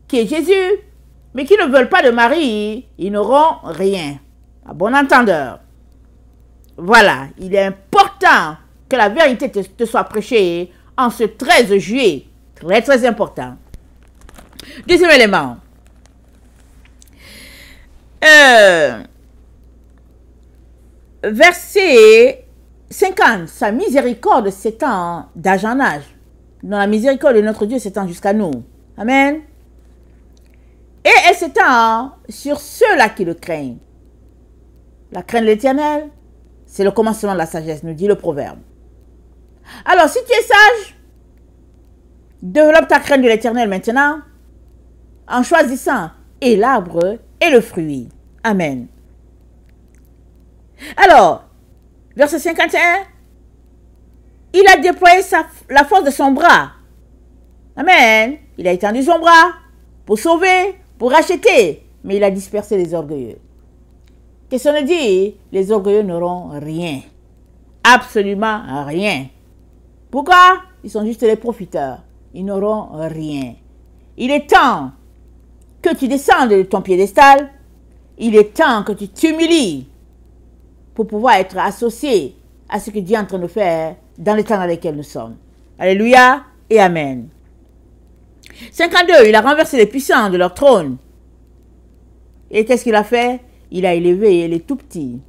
qui est Jésus, mais qui ne veulent pas de Marie, ils n'auront rien. À bon entendeur. Voilà, il est important que la vérité te soit prêchée en ce 13 juillet. Très, très important. Deuxième élément. Verset 50. Sa miséricorde s'étend d'âge en âge. Dans la miséricorde de notre Dieu s'étend jusqu'à nous. Amen. Et elle s'étend sur ceux-là qui le craignent. La crainte de l'Éternel, c'est le commencement de la sagesse, nous dit le proverbe. Alors, si tu es sage, développe ta crainte de l'Éternel maintenant, en choisissant et l'arbre et le fruit. Amen. Alors, verset 51, il a déployé la force de son bras. Amen. Il a étendu son bras pour sauver, pour racheter, mais il a dispersé les orgueilleux. Qu'est-ce qu'on dit? Les orgueilleux n'auront rien. Absolument rien. Pourquoi? Ils sont juste les profiteurs. Ils n'auront rien. Il est temps que tu descendes de ton piédestal. Il est temps que tu t'humilies pour pouvoir être associé à ce que Dieu est en train de faire dans les temps dans lesquels nous sommes. Alléluia et Amen. 52. Il a renversé les puissants de leur trône. Et qu'est-ce qu'il a fait? Il a élevé les tout petits.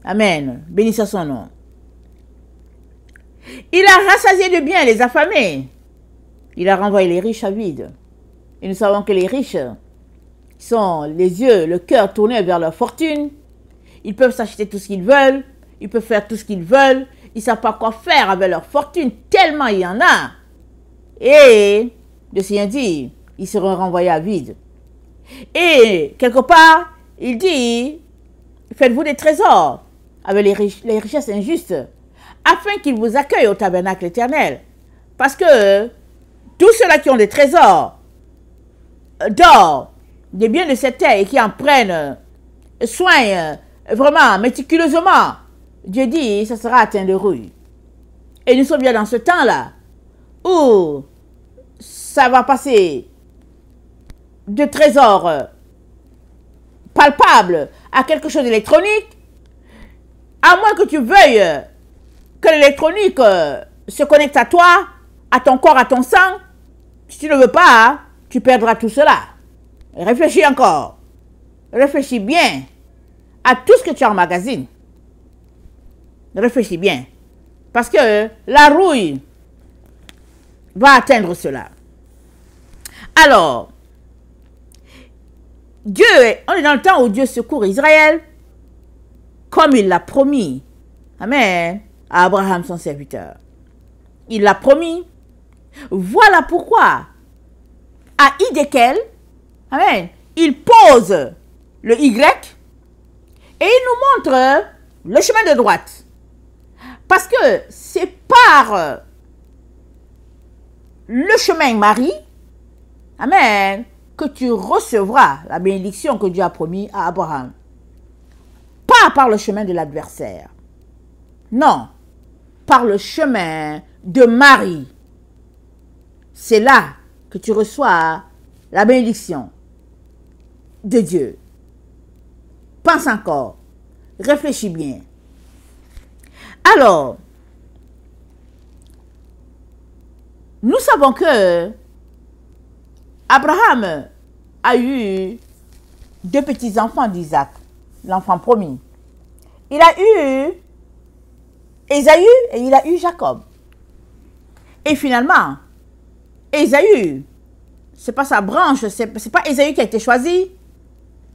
Amen. Béni soit son nom. Il a rassasié de biens les affamés. Il a renvoyé les riches avides. Et nous savons que les riches sont les yeux, le cœur tournés vers leur fortune. Ils peuvent s'acheter tout ce qu'ils veulent. Ils peuvent faire tout ce qu'ils veulent. Ils ne savent pas quoi faire avec leur fortune, tellement il y en a. Et Le Seigneur dit, ils seront renvoyés à vide. Et quelque part, il dit, faites-vous des trésors avec les richesses injustes, afin qu'ils vous accueillent au tabernacle éternel. Parce que tous ceux-là qui ont des trésors d'or, des biens de cette terre et qui en prennent soin vraiment méticuleusement, Dieu dit, ça sera atteint de ruine. Et nous sommes bien dans ce temps-là où ça va passer de trésors palpables à quelque chose d'électronique, à moins que tu veuilles que l'électronique se connecte à toi, à ton corps, à ton sang. Si tu ne veux pas, tu perdras tout cela. Réfléchis encore. Réfléchis bien à tout ce que tu emmagasines. Réfléchis bien. Parce que la rouille va atteindre cela. Alors, Dieu, on est dans le temps où Dieu secourt Israël comme il l'a promis. Amen. À Abraham, son serviteur. Il l'a promis. Voilà pourquoi, à Idékel, amen, il pose le Y et il nous montre le chemin de droite. Parce que c'est par le chemin Marie, amen, que tu recevras la bénédiction que Dieu a promis à Abraham. Pas par le chemin de l'adversaire. Non, par le chemin de Marie. C'est là que tu reçois la bénédiction de Dieu. Pense encore. Réfléchis bien. Alors, nous savons que Abraham a eu 2 petits-enfants d'Isaac, l'enfant promis. Il a eu Ésaü et il a eu Jacob. Et finalement, Ésaü, c'est pas sa branche, c'est pas Ésaü qui a été choisi,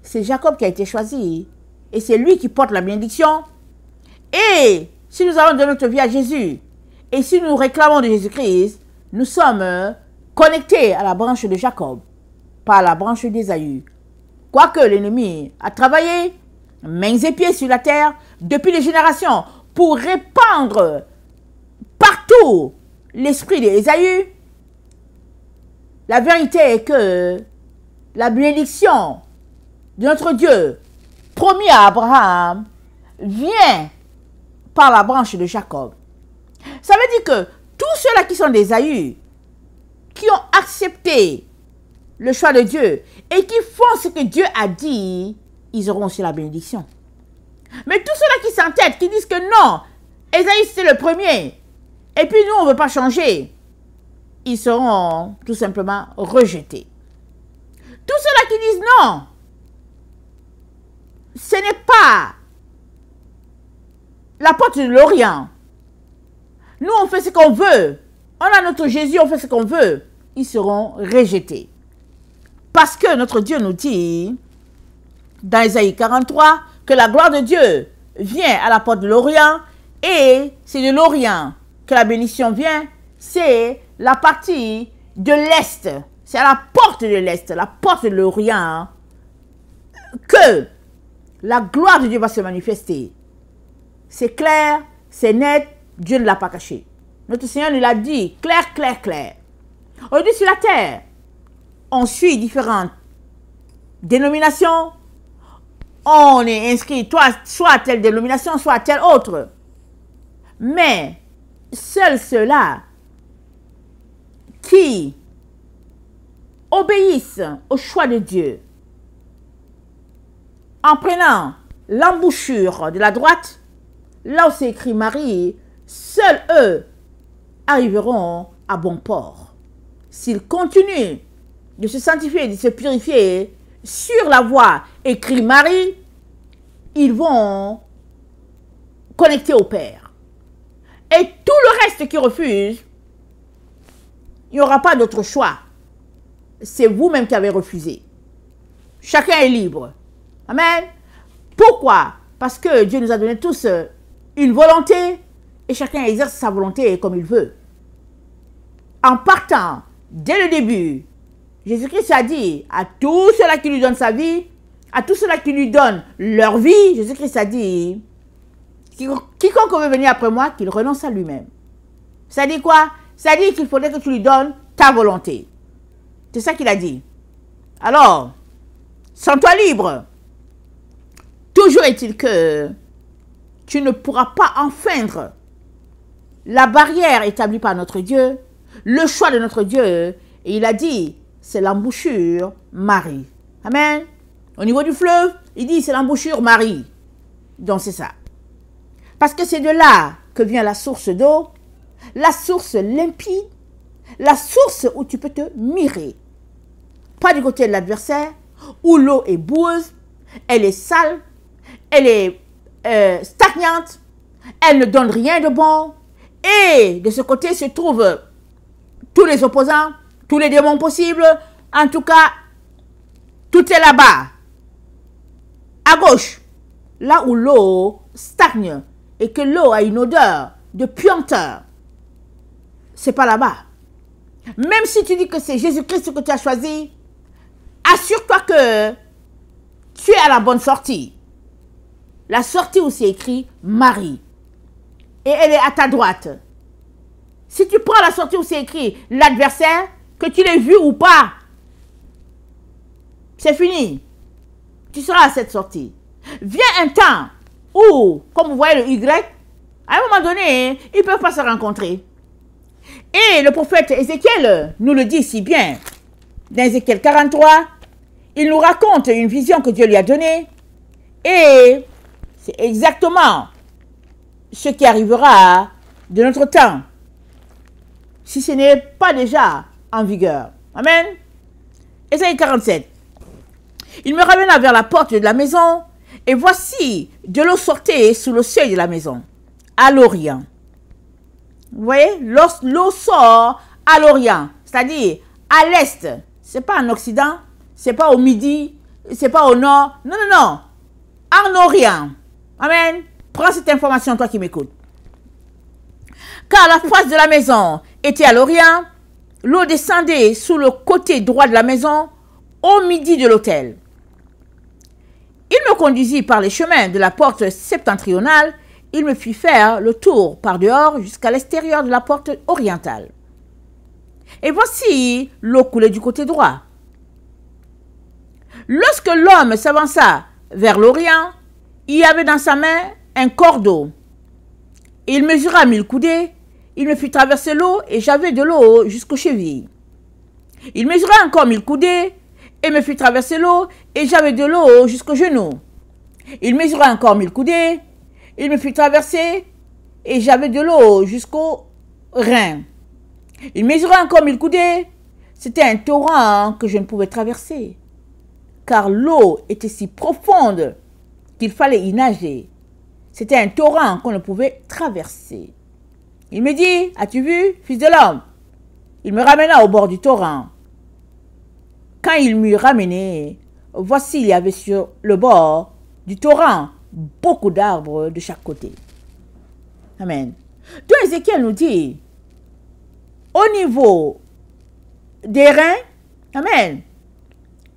c'est Jacob qui a été choisi. Et c'est lui qui porte la bénédiction. Et si nous allons donner notre vie à Jésus, et si nous réclamons de Jésus-Christ, nous sommes connectés à la branche de Jacob, pas à la branche d'Ésaü. Quoique l'ennemi a travaillé, mains et pieds sur la terre, depuis des générations, pour répandre partout l'esprit d'Ésaü, la vérité est que la bénédiction de notre Dieu, promis à Abraham, vient par la branche de Jacob. Ça veut dire que tous ceux-là qui sont d'Ésaü, qui ont accepté le choix de Dieu et qui font ce que Dieu a dit, ils auront aussi la bénédiction. Mais tous ceux-là qui s'entêtent, qui disent que non, Ésaü c'est le premier, et puis nous on ne veut pas changer, ils seront tout simplement rejetés. Tous ceux-là qui disent non, ce n'est pas la porte de l'Orient. Nous on fait ce qu'on veut, on a notre Jésus, on fait ce qu'on veut, ils seront rejetés. Parce que notre Dieu nous dit, dans Ésaïe 43, que la gloire de Dieu vient à la porte de l'Orient, et c'est de l'Orient que la bénédiction vient, c'est la partie de l'Est, c'est à la porte de l'Est, la porte de l'Orient, que la gloire de Dieu va se manifester. C'est clair, c'est net, Dieu ne l'a pas caché. Notre Seigneur nous l'a dit, clair, clair, clair. Aujourd'hui sur la terre, on suit différentes dénominations, on est inscrit soit à telle dénomination, soit à telle autre. Mais seuls ceux-là qui obéissent au choix de Dieu, en prenant l'embouchure de la droite, là où c'est écrit Marie, seuls eux arriveront à bon port. S'ils continuent de se sanctifier, de se purifier sur la voie écrit Marie, ils vont connecter au Père. Et tout le reste qui refuse, il n'y aura pas d'autre choix. C'est vous-même qui avez refusé. Chacun est libre. Amen. Pourquoi? Parce que Dieu nous a donné tous une volonté et chacun exerce sa volonté comme il veut. En partant dès le début, Jésus-Christ a dit à tous ceux-là qui lui donnent sa vie, à tous ceux-là qui lui donnent leur vie, Jésus-Christ a dit, quiconque veut venir après moi, qu'il renonce à lui-même. Ça dit quoi? Ça dit qu'il faudrait que tu lui donnes ta volonté. C'est ça qu'il a dit. Alors, sens-toi libre. Toujours est-il que tu ne pourras pas enfreindre la barrière établie par notre Dieu, le choix de notre Dieu. Et il a dit, c'est l'embouchure Marie. Amen. Au niveau du fleuve, il dit, c'est l'embouchure Marie. Donc c'est ça. Parce que c'est de là que vient la source d'eau, la source limpide, la source où tu peux te mirer. Pas du côté de l'adversaire, où l'eau est boueuse, elle est sale, elle est stagnante, elle ne donne rien de bon. Et de ce côté se trouvent tous les opposants, tous les démons possibles. En tout cas, tout est là-bas. À gauche, là où l'eau stagne et que l'eau a une odeur de puanteur, c'est pas là-bas. Même si tu dis que c'est Jésus-Christ que tu as choisi, assure-toi que tu es à la bonne sortie. La sortie où c'est écrit Marie. Et elle est à ta droite. Si tu prends la sortie où c'est écrit l'adversaire, que tu l'aies vu ou pas, c'est fini. Tu seras à cette sortie. Vient un temps où, comme vous voyez le Y, à un moment donné, ils ne peuvent pas se rencontrer. Et le prophète Ézéchiel nous le dit si bien. Dans Ézéchiel 43, il nous raconte une vision que Dieu lui a donnée. Et c'est exactement ce qui arrivera de notre temps, si ce n'est pas déjà en vigueur. Amen. Ésaïe 47. Il me ramena vers la porte de la maison, et voici, de l'eau sortait sous le seuil de la maison, à l'Orient. Vous voyez, l'eau sort à l'Orient, c'est-à-dire à l'Est. Ce n'est pas en Occident, ce n'est pas au Midi, ce n'est pas au Nord. Non, non, non. En Orient. Amen. Prends cette information, toi qui m'écoutes. Car la face de la maison était à l'Orient, l'eau descendait sous le côté droit de la maison, au midi de l'autel. Il me conduisit par les chemins de la porte septentrionale, il me fit faire le tour par dehors jusqu'à l'extérieur de la porte orientale. Et voici, l'eau coulait du côté droit. Lorsque l'homme s'avança vers l'Orient, il y avait dans sa main un cordeau. Il mesura 1000 coudées, il me fit traverser l'eau et j'avais de l'eau jusqu'aux chevilles. Il mesura encore 1000 coudées et me fit traverser l'eau et j'avais de l'eau jusqu'aux genoux. Il mesura encore 1000 coudées, il me fit traverser et j'avais de l'eau jusqu'aux reins. Il mesura encore 1000 coudées, c'était un torrent que je ne pouvais traverser, car l'eau était si profonde qu'il fallait y nager. C'était un torrent qu'on ne pouvait traverser. Il me dit, as-tu vu, fils de l'homme? Il me ramena au bord du torrent. Quand il m'eut ramené, voici, il y avait sur le bord du torrent beaucoup d'arbres de chaque côté. Amen. Donc Ézéchiel nous dit, au niveau des reins, amen,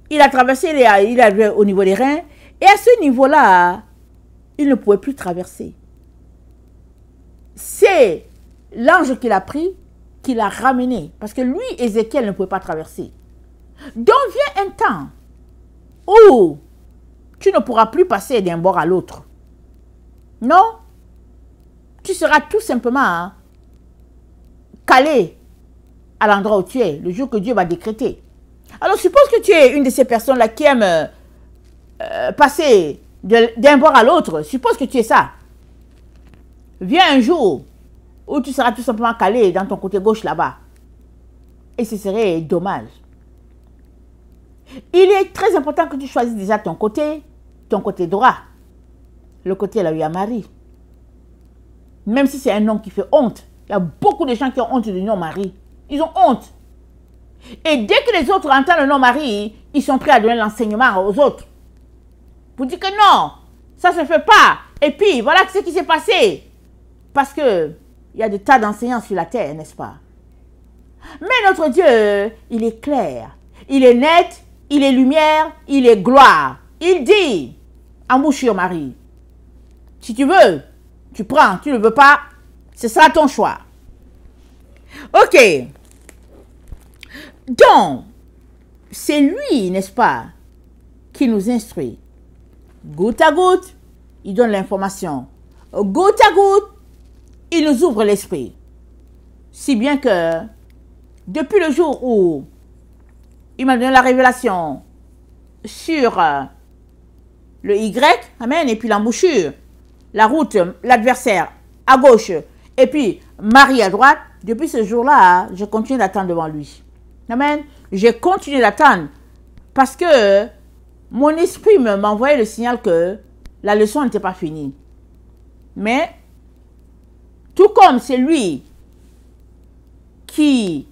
il a traversé, il est au niveau des reins, et à ce niveau-là, il ne pouvait plus traverser. C'est l'ange qu'il a pris, qui l'a ramené. Parce que lui, Ézéchiel, ne pouvait pas traverser. Donc vient un temps où tu ne pourras plus passer d'un bord à l'autre. Non. Tu seras tout simplement calé à l'endroit où tu es, le jour que Dieu va décréter. Alors suppose que tu es une de ces personnes-là qui aiment passer d'un bord à l'autre. Suppose que tu es ça. Viens un jour où tu seras tout simplement calé dans ton côté gauche là-bas. Et ce serait dommage. Il est très important que tu choisisses déjà ton côté droit. Le côté là où il y a Marie. Même si c'est un nom qui fait honte. Il y a beaucoup de gens qui ont honte du nom Marie. Ils ont honte. Et dès que les autres entendent le nom Marie, ils sont prêts à donner l'enseignement aux autres. Pour dire que non, ça ne se fait pas. Et puis, voilà ce qui s'est passé. Parce que il y a des tas d'enseignants sur la terre, n'est-ce pas? Mais notre Dieu, il est clair, il est net, il est lumière, il est gloire. Il dit, embouchure Marie, si tu veux, tu prends, tu ne veux pas, ce sera ton choix. Ok. Donc, c'est lui, n'est-ce pas, qui nous instruit. Goutte à goutte, il donne l'information. Goutte à goutte, il nous ouvre l'esprit. Si bien que, depuis le jour où il m'a donné la révélation sur le Y, amen, et puis l'embouchure, la route, l'adversaire à gauche, et puis Marie à droite, depuis ce jour-là, je continue d'attendre devant lui. Amen. J'ai continué d'attendre parce que mon esprit m'envoyait le signal que la leçon n'était pas finie. Mais, tout comme c'est lui qui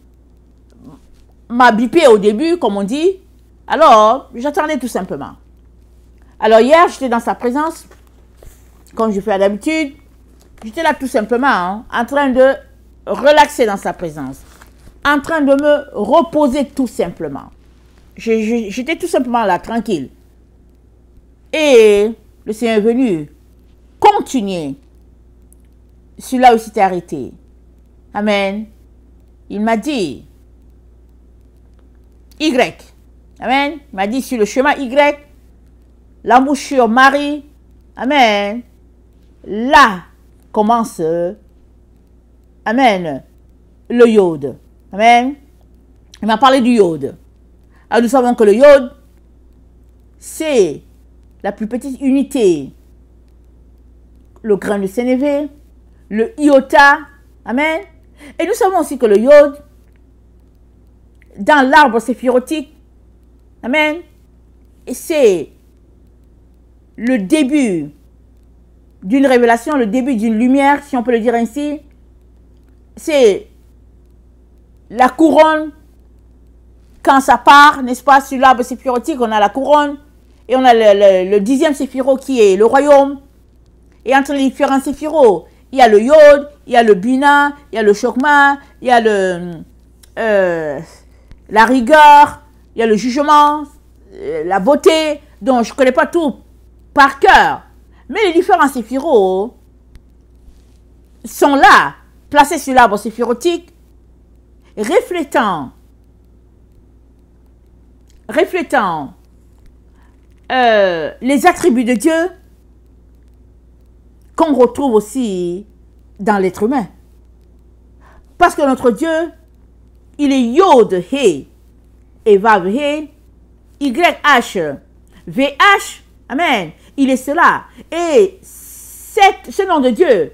m'a bipé au début, comme on dit, alors j'attendais tout simplement. Alors hier, j'étais dans sa présence, comme je fais d'habitude. J'étais là tout simplement, hein, en train de relaxer dans sa présence, en train de me reposer tout simplement. J'étais tout simplement là, tranquille. Et le Seigneur est venu continuer sur là où c'était arrêté. Amen. Il m'a dit Y. Amen. Il m'a dit sur le chemin Y, l'embouchure Marie. Amen. Là commence, amen, le iode. Amen. Il m'a parlé du iode. Alors nous savons que le iode, c'est la plus petite unité. Le grain de sénévé, le iota. Amen. Et nous savons aussi que le iode, dans l'arbre séphirotique, amen, c'est le début d'une révélation, le début d'une lumière, si on peut le dire ainsi. C'est la couronne, quand ça part, n'est-ce pas, sur l'arbre séphirotique, on a la couronne, et on a le 10e séphiro qui est le royaume. Et entre les différents séphiros, il y a le iode, il y a le bina, il y a le chokma, il y a la rigueur, il y a le jugement, la beauté. Donc, je ne connais pas tout par cœur. Mais les différents séphiros sont là, placés sur l'arbre séphirotique, reflétant les attributs de Dieu qu'on retrouve aussi dans l'être humain. Parce que notre Dieu, il est Yod, He, et Vav, He, YH, VH, Amen. Il est cela. Et ce nom de Dieu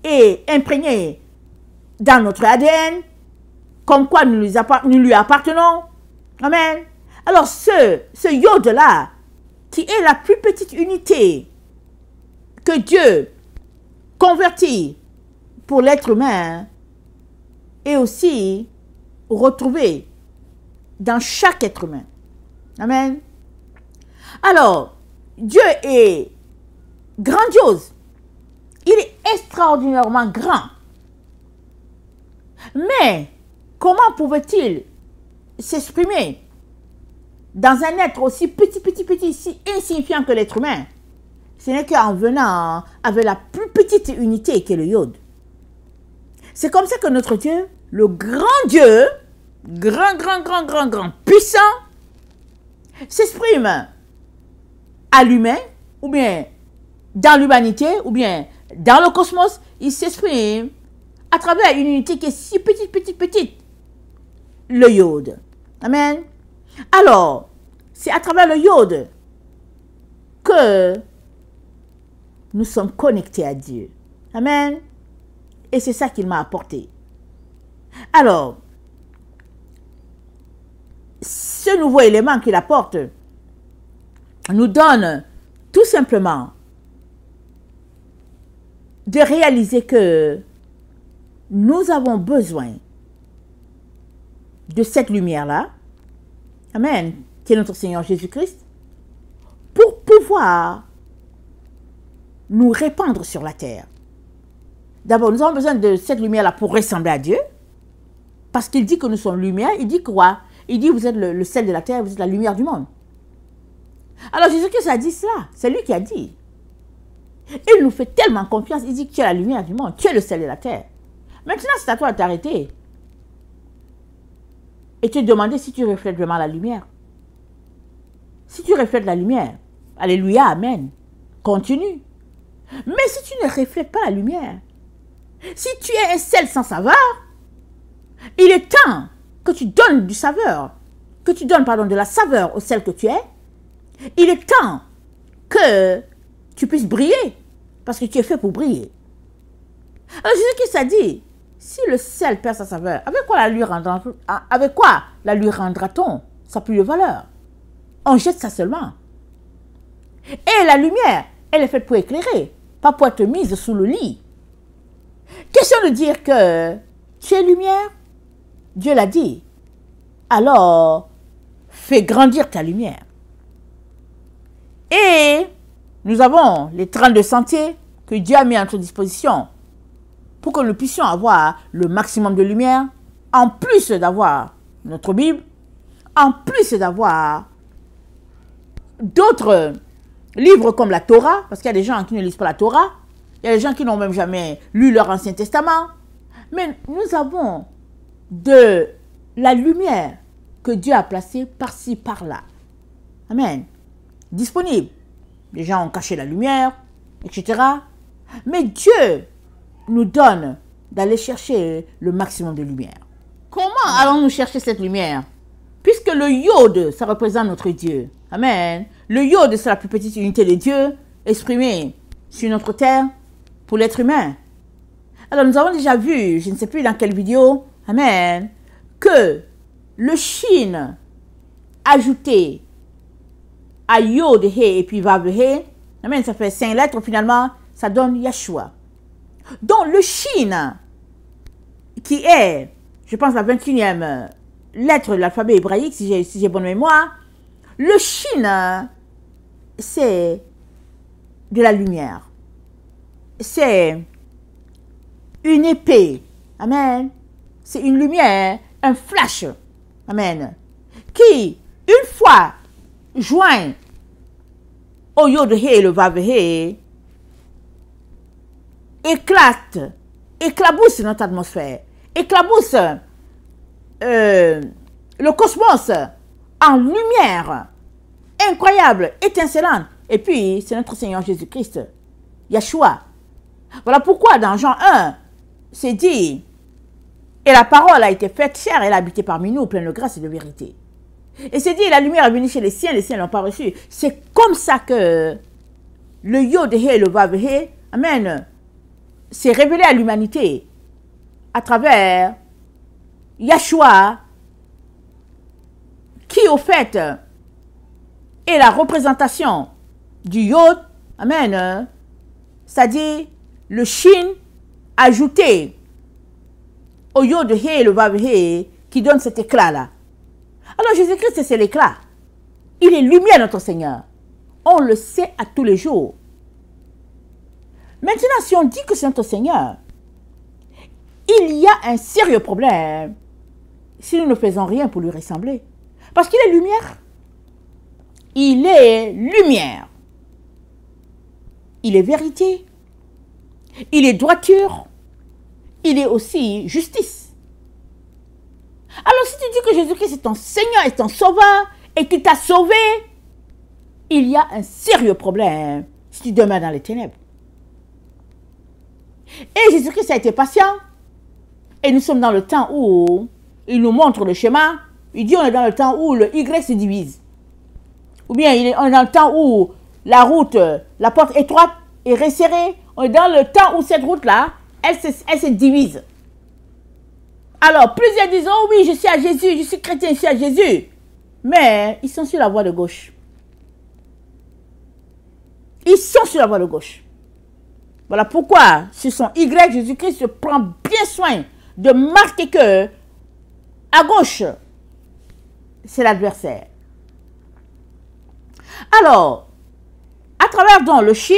est imprégné dans notre ADN, comme quoi nous lui appartenons. Amen. Alors ce Yod-là, qui est la plus petite unité que Dieu convertit pour l'être humain, est aussi retrouvé dans chaque être humain. Amen. Alors, Dieu est grandiose. Il est extraordinairement grand. Mais, comment pouvait-il s'exprimer dans un être aussi petit, si insignifiant que l'être humain? Ce n'est qu'en venant avec la plus petite unité qui est le iode. C'est comme ça que notre Dieu, le grand Dieu, grand, puissant, s'exprime à l'humain, ou bien dans l'humanité, ou bien dans le cosmos. Il s'exprime à travers une unité qui est si petite, le iode. Amen. Alors, c'est à travers le iode que nous sommes connectés à Dieu. Amen. Et c'est ça qu'il m'a apporté. Alors, ce nouveau élément qu'il apporte nous donne tout simplement de réaliser que nous avons besoin de cette lumière-là, amen, qui est notre Seigneur Jésus-Christ, pour pouvoir nous répandre sur la terre. D'abord, nous avons besoin de cette lumière-là pour ressembler à Dieu, Parce qu'il dit que nous sommes lumière, il dit quoi? Il dit, vous êtes le sel de la terre, vous êtes la lumière du monde. Alors Jésus-Christ a dit cela, c'est lui qui a dit. Il nous fait tellement confiance, il dit que tu es la lumière du monde, tu es le sel de la terre. Maintenant, c'est à toi de t'arrêter. Et te demander si tu reflètes vraiment la lumière. Si tu reflètes la lumière, alléluia, amen, continue. Mais si tu ne reflètes pas la lumière, si tu es un sel sans saveur, il est temps que tu donnes du saveur, que tu donnes, pardon, de la saveur au sel que tu es. Il est temps que tu puisses briller, parce que tu es fait pour briller. Alors Jésus-Christ a dit, si le sel perd sa saveur, avec quoi la lui rendra-t-on sa plus de valeur? On jette ça seulement. Et la lumière, elle est faite pour éclairer, pas pour être mise sous le lit. Question de dire que tu es lumière, Dieu l'a dit. Alors, fais grandir ta lumière. Et nous avons les 32 sentiers que Dieu a mis à notre disposition pour que nous puissions avoir le maximum de lumière, en plus d'avoir notre Bible, en plus d'avoir d'autres livres comme la Torah, parce qu'il y a des gens qui ne lisent pas la Torah, il y a des gens qui n'ont même jamais lu leur Ancien Testament, mais nous avons de la lumière que Dieu a placée par-ci, par-là. Amen. Disponible. Les gens ont caché la lumière, etc. Mais Dieu nous donne d'aller chercher le maximum de lumière. Comment allons-nous chercher cette lumière? Puisque le iode, ça représente notre Dieu. Amen. Le iode, c'est la plus petite unité de Dieu exprimée sur notre terre pour l'être humain. Alors nous avons déjà vu, je ne sais plus dans quelle vidéo, amen, que le shin ajouté à yod, he et puis vav, he, amen, ça fait 5 lettres finalement, ça donne Yeshua. Donc le shin, qui est, je pense, la 21e lettre de l'alphabet hébraïque, si j'ai bonne mémoire, le shin, c'est de la lumière. C'est une épée. Amen. C'est une lumière, un flash. Amen. Qui, une fois joint au yod he, le vav he, éclabousse notre atmosphère, éclabousse le cosmos en lumière incroyable, étincelante. Et puis, c'est notre Seigneur Jésus-Christ, Yeshua. Voilà pourquoi dans Jean 1, c'est dit, et la parole a été faite chair, elle a habité parmi nous, pleine de grâce et de vérité. Et c'est dit, la lumière est venue chez les siens ne l'ont pas reçue. C'est comme ça que le yod he et le vav he, amen, s'est révélé à l'humanité à travers Yeshua, qui au fait est la représentation du yod, amen, c'est-à-dire le shin ajouté au yod he et le vav he qui donne cet éclat-là. Alors Jésus-Christ, c'est l'éclat. Il est lumière, notre Seigneur. On le sait à tous les jours. Maintenant, si on dit que c'est notre Seigneur, il y a un sérieux problème si nous ne faisons rien pour lui ressembler. Parce qu'il est lumière. Il est lumière. Il est vérité. Il est droiture. Il est aussi justice. Alors si tu dis que Jésus-Christ est ton Seigneur et ton Sauveur et qu'il t'a sauvé, il y a un sérieux problème si tu demeures dans les ténèbres. Et Jésus-Christ a été patient. Et nous sommes dans le temps où il nous montre le schéma. Il dit on est dans le temps où le Y se divise. Ou bien on est dans le temps où la route, la porte étroite est resserrée. On est dans le temps où cette route-là, elle se divise. Alors, plusieurs disent, oh oui, je suis à Jésus, je suis chrétien, je suis à Jésus. Mais ils sont sur la voie de gauche. Ils sont sur la voie de gauche. Voilà pourquoi, sur son Y, Jésus-Christ se prend bien soin de marquer que à gauche, c'est l'adversaire. Alors, à travers donc le shin,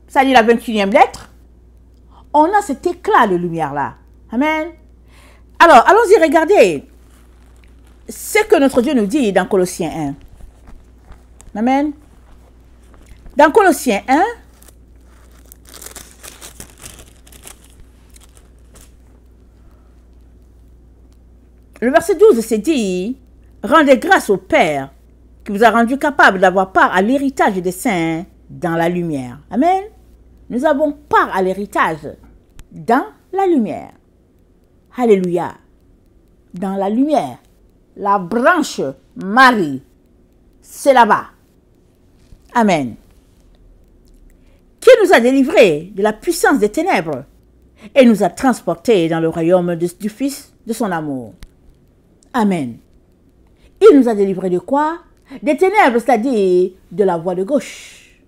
c'est-à-dire la 21e lettre, on a cet éclat de lumière-là. Amen. Alors, allons-y regarder ce que notre Dieu nous dit dans Colossiens 1. Amen. Dans Colossiens 1, le verset 12, c'est dit, « Rendez grâce au Père qui vous a rendu capable d'avoir part à l'héritage des saints dans la lumière. » Amen. Nous avons part à l'héritage dans la lumière. Alléluia. Dans la lumière. La branche Marie, c'est là-bas. Amen. Qui nous a délivrés de la puissance des ténèbres et nous a transportés dans le royaume du Fils de son amour. Amen. Il nous a délivrés de quoi? Des ténèbres, c'est-à-dire de la voie de gauche.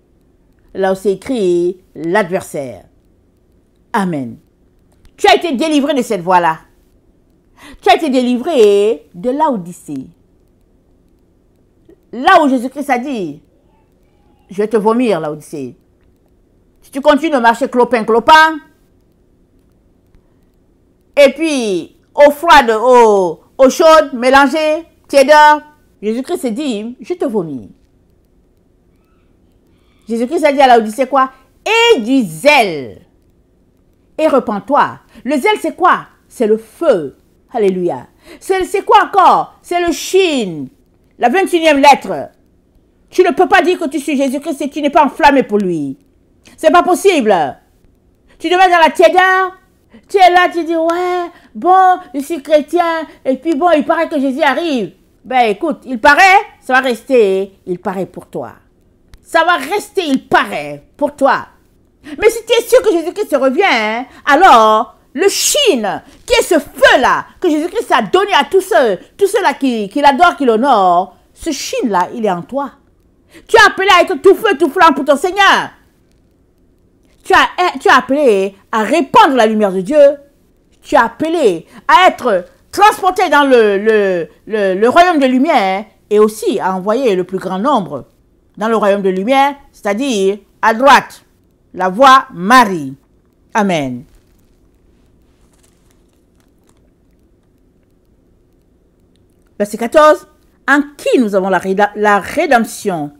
Là où c'est écrit l'adversaire. Amen. Tu as été délivré de cette voie-là. Tu as été délivré de l'Odyssée. Là où Jésus-Christ a dit, je vais te vomir, l'Odyssée. Si tu continues de marcher clopin, et puis eau froide, eau chaude, mélangée, tièdeur, Jésus-Christ s'est dit, je te vomis. Jésus-Christ a dit à l'Odyssée quoi? Et du zèle. Et repens-toi. Le zèle, c'est quoi? C'est le feu. Alléluia. C'est quoi encore? C'est le shin. La 21e lettre. Tu ne peux pas dire que tu suis Jésus-Christ et tu n'es pas enflammé pour lui. C'est pas possible. Tu te mets dans la tièdeur. Tu es là, tu dis, ouais, bon, je suis chrétien. Et puis bon, il paraît que Jésus arrive. Ben écoute, il paraît, ça va rester, il paraît pour toi. Ça va rester, il paraît, pour toi. Mais si tu es sûr que Jésus-Christ revient, alors, le Shin, qui est ce feu-là, que Jésus-Christ a donné à tous ceux-là qui l'adorent, qui l'honorent, ce Shin-là, il est en toi. Tu as appelé à être tout feu, tout flamme pour ton Seigneur. Tu as appelé à répandre la lumière de Dieu. Tu as appelé à être transporté dans le royaume de lumière et aussi à envoyer le plus grand nombre dans le royaume de lumière, c'est-à-dire à droite, la voie Marie. Amen. Verset 14. En qui nous avons la rédemption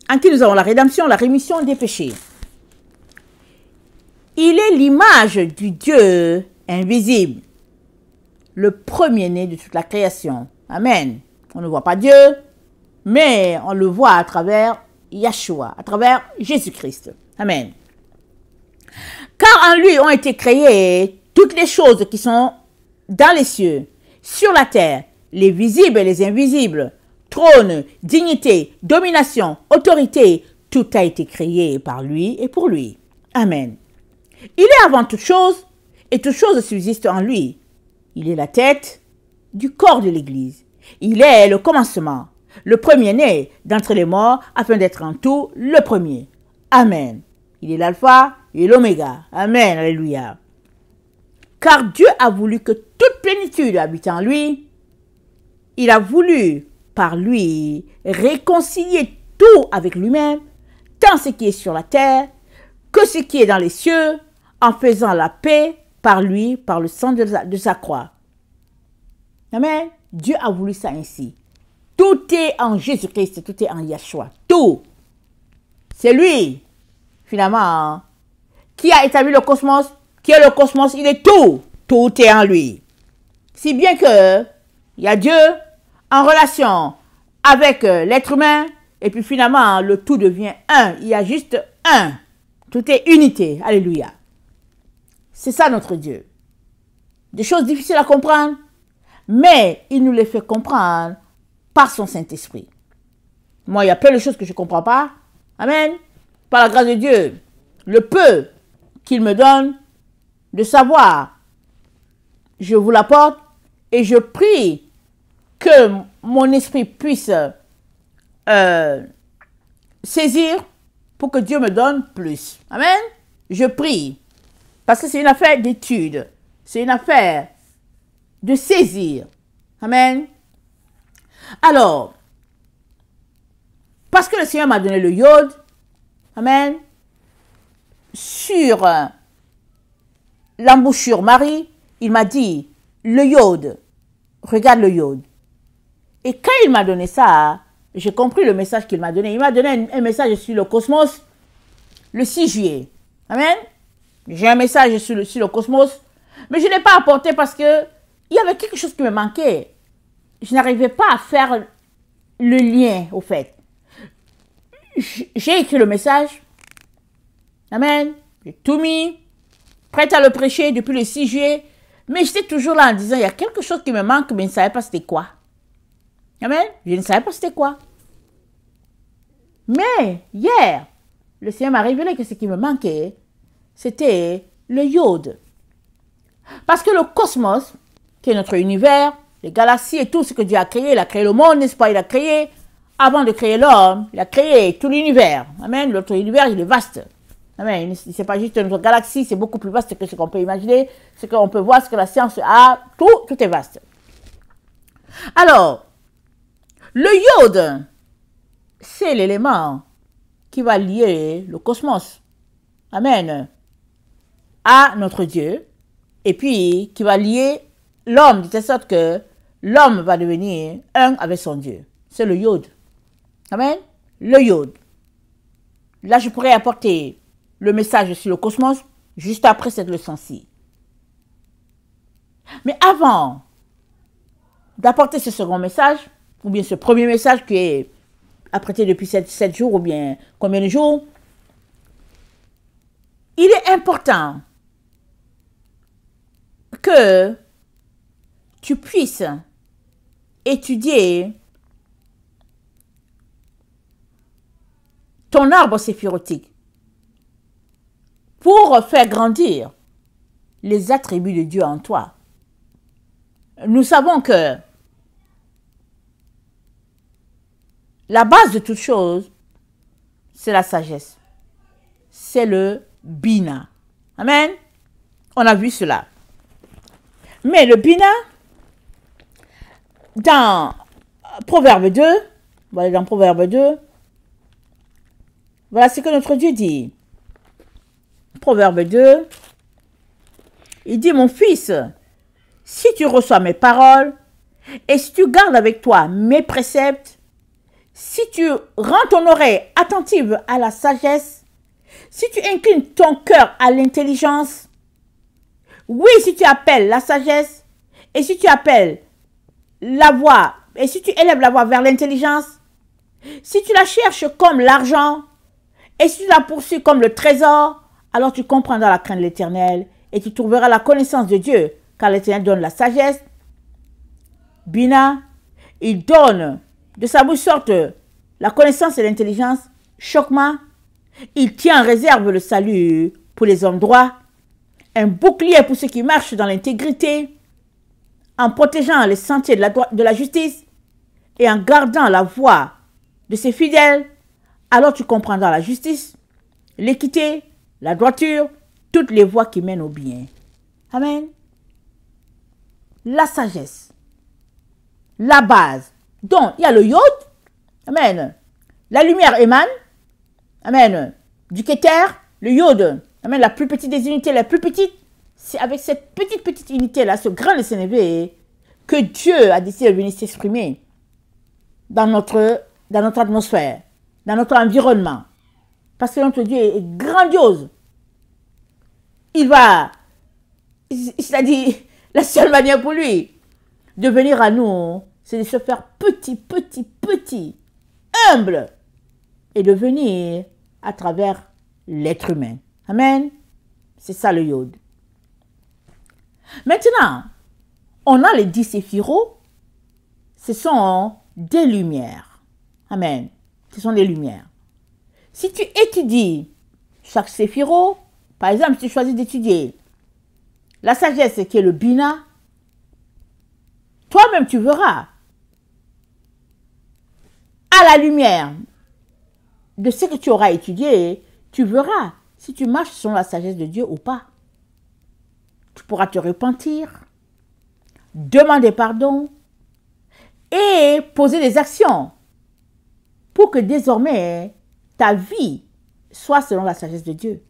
en qui nous avons la rédemption, la rémission des péchés. Il est l'image du Dieu invisible, le premier-né de toute la création. Amen. On ne voit pas Dieu, mais on le voit à travers Yeshua, à travers Jésus-Christ. Amen. Car en lui ont été créées toutes les choses qui sont dans les cieux, sur la terre, les visibles et les invisibles, trône, dignité, domination, autorité, tout a été créé par lui et pour lui. Amen. Il est avant toute chose, et toute chose subsiste en lui. Il est la tête du corps de l'Église. Il est le commencement, le premier-né d'entre les morts, afin d'être en tout le premier. Amen. Il est l'alpha et l'oméga. Amen. Alléluia. Car Dieu a voulu que toute plénitude habite en lui. Il a voulu par lui réconcilier tout avec lui-même, tant ce qui est sur la terre que ce qui est dans les cieux, en faisant la paix par lui, par le sang de sa croix. Amen. Dieu a voulu ça ainsi. Tout est en Jésus-Christ, tout est en Yeshua. Tout. C'est lui, finalement, qui a établi le cosmos, qui est le cosmos, il est tout. Tout est en lui. Si bien que il y a Dieu en relation avec l'être humain, et puis finalement, le tout devient un. Il y a juste un. Tout est unité. Alléluia. C'est ça notre Dieu. Des choses difficiles à comprendre, mais il nous les fait comprendre par son Saint-Esprit. Moi, il y a plein de choses que je ne comprends pas. Amen. Par la grâce de Dieu, le peu qu'il me donne de savoir, je vous l'apporte et je prie que mon esprit puisse saisir pour que Dieu me donne plus. Amen. Je prie. Parce que c'est une affaire d'étude. C'est une affaire de saisir. Amen. Alors, parce que le Seigneur m'a donné le yod, amen, sur l'embouchure Marie, il m'a dit, le iode, regarde le iode. Et quand il m'a donné ça, j'ai compris le message qu'il m'a donné. Il m'a donné un message sur le cosmos le 6 juillet. Amen. J'ai un message sur le cosmos, mais je ne l'ai pas apporté parce que il y avait quelque chose qui me manquait. Je n'arrivais pas à faire le lien, au fait. J'ai écrit le message. Amen. J'ai tout mis. Prête à le prêcher depuis le 6 juillet. Mais j'étais toujours là en disant, il y a quelque chose qui me manque, mais je ne savais pas c'était quoi. Amen. Je ne savais pas c'était quoi. Mais hier, le Seigneur m'a révélé que ce qui me manquait, c'était le iode. Parce que le cosmos, qui est notre univers, les galaxies et tout ce que Dieu a créé, il a créé le monde, n'est-ce pas? Il a créé, avant de créer l'homme, il a créé tout l'univers. Amen. Notre univers, il est vaste. Amen. Ce n'est pas juste notre galaxie, c'est beaucoup plus vaste que ce qu'on peut imaginer, ce qu'on peut voir, ce que la science a, tout est vaste. Alors, le iode, c'est l'élément qui va lier le cosmos, amen, à notre Dieu, et puis qui va lier l'homme, de telle sorte que l'homme va devenir un avec son Dieu. C'est le iode. Amen. Le iode. Là, je pourrais apporter le message sur le cosmos juste après cette leçon-ci. Mais avant d'apporter ce second message, ou bien ce premier message qui est apprêté depuis 7 jours, ou bien combien de jours, il est important que tu puisses étudier ton arbre séphirotique pour faire grandir les attributs de Dieu en toi. Nous savons que la base de toute chose, c'est la sagesse. C'est le Bina. Amen. On a vu cela. Mais le Bina, dans Proverbe 2, voilà dans Proverbe 2, voilà ce que notre Dieu dit. Proverbe 2, il dit, mon fils, si tu reçois mes paroles et si tu gardes avec toi mes préceptes, si tu rends ton oreille attentive à la sagesse, si tu inclines ton cœur à l'intelligence, oui, si tu appelles la sagesse, et si tu appelles la voix, et si tu élèves la voix vers l'intelligence, si tu la cherches comme l'argent, et si tu la poursuis comme le trésor, alors tu comprendras la crainte de l'Éternel, et tu trouveras la connaissance de Dieu, car l'Éternel donne la sagesse. Bina, il donne de sa bouche sorte la connaissance et l'intelligence. Chokma, il tient en réserve le salut pour les hommes droits, un bouclier pour ceux qui marchent dans l'intégrité, en protégeant les sentiers de la justice et en gardant la voie de ses fidèles. Alors tu comprendras la justice, l'équité, la droiture, toutes les voies qui mènent au bien. Amen. La sagesse, la base. Donc, il y a le iode. Amen. La lumière émane. Amen. Du Kéter, le iode. Amen. La plus petite des unités, la plus petite. C'est avec cette petite unité-là, ce grain de sénévé, que Dieu a décidé de venir s'exprimer dans notre atmosphère, dans notre environnement. Parce que notre Dieu est grandiose. C'est-à-dire, la seule manière pour lui de venir à nous, c'est de se faire petit, humble, et de venir à travers l'être humain. Amen. C'est ça le iode. Maintenant, on a les 10 séphiros. Ce sont des lumières. Amen. Ce sont des lumières. Si tu étudies chaque séphiro, par exemple, si tu choisis d'étudier la sagesse qui est le Bina, toi-même tu verras à la lumière de ce que tu auras étudié, tu verras si tu marches selon la sagesse de Dieu ou pas. Tu pourras te repentir, demander pardon et poser des actions pour que désormais ta vie soit selon la sagesse de Dieu.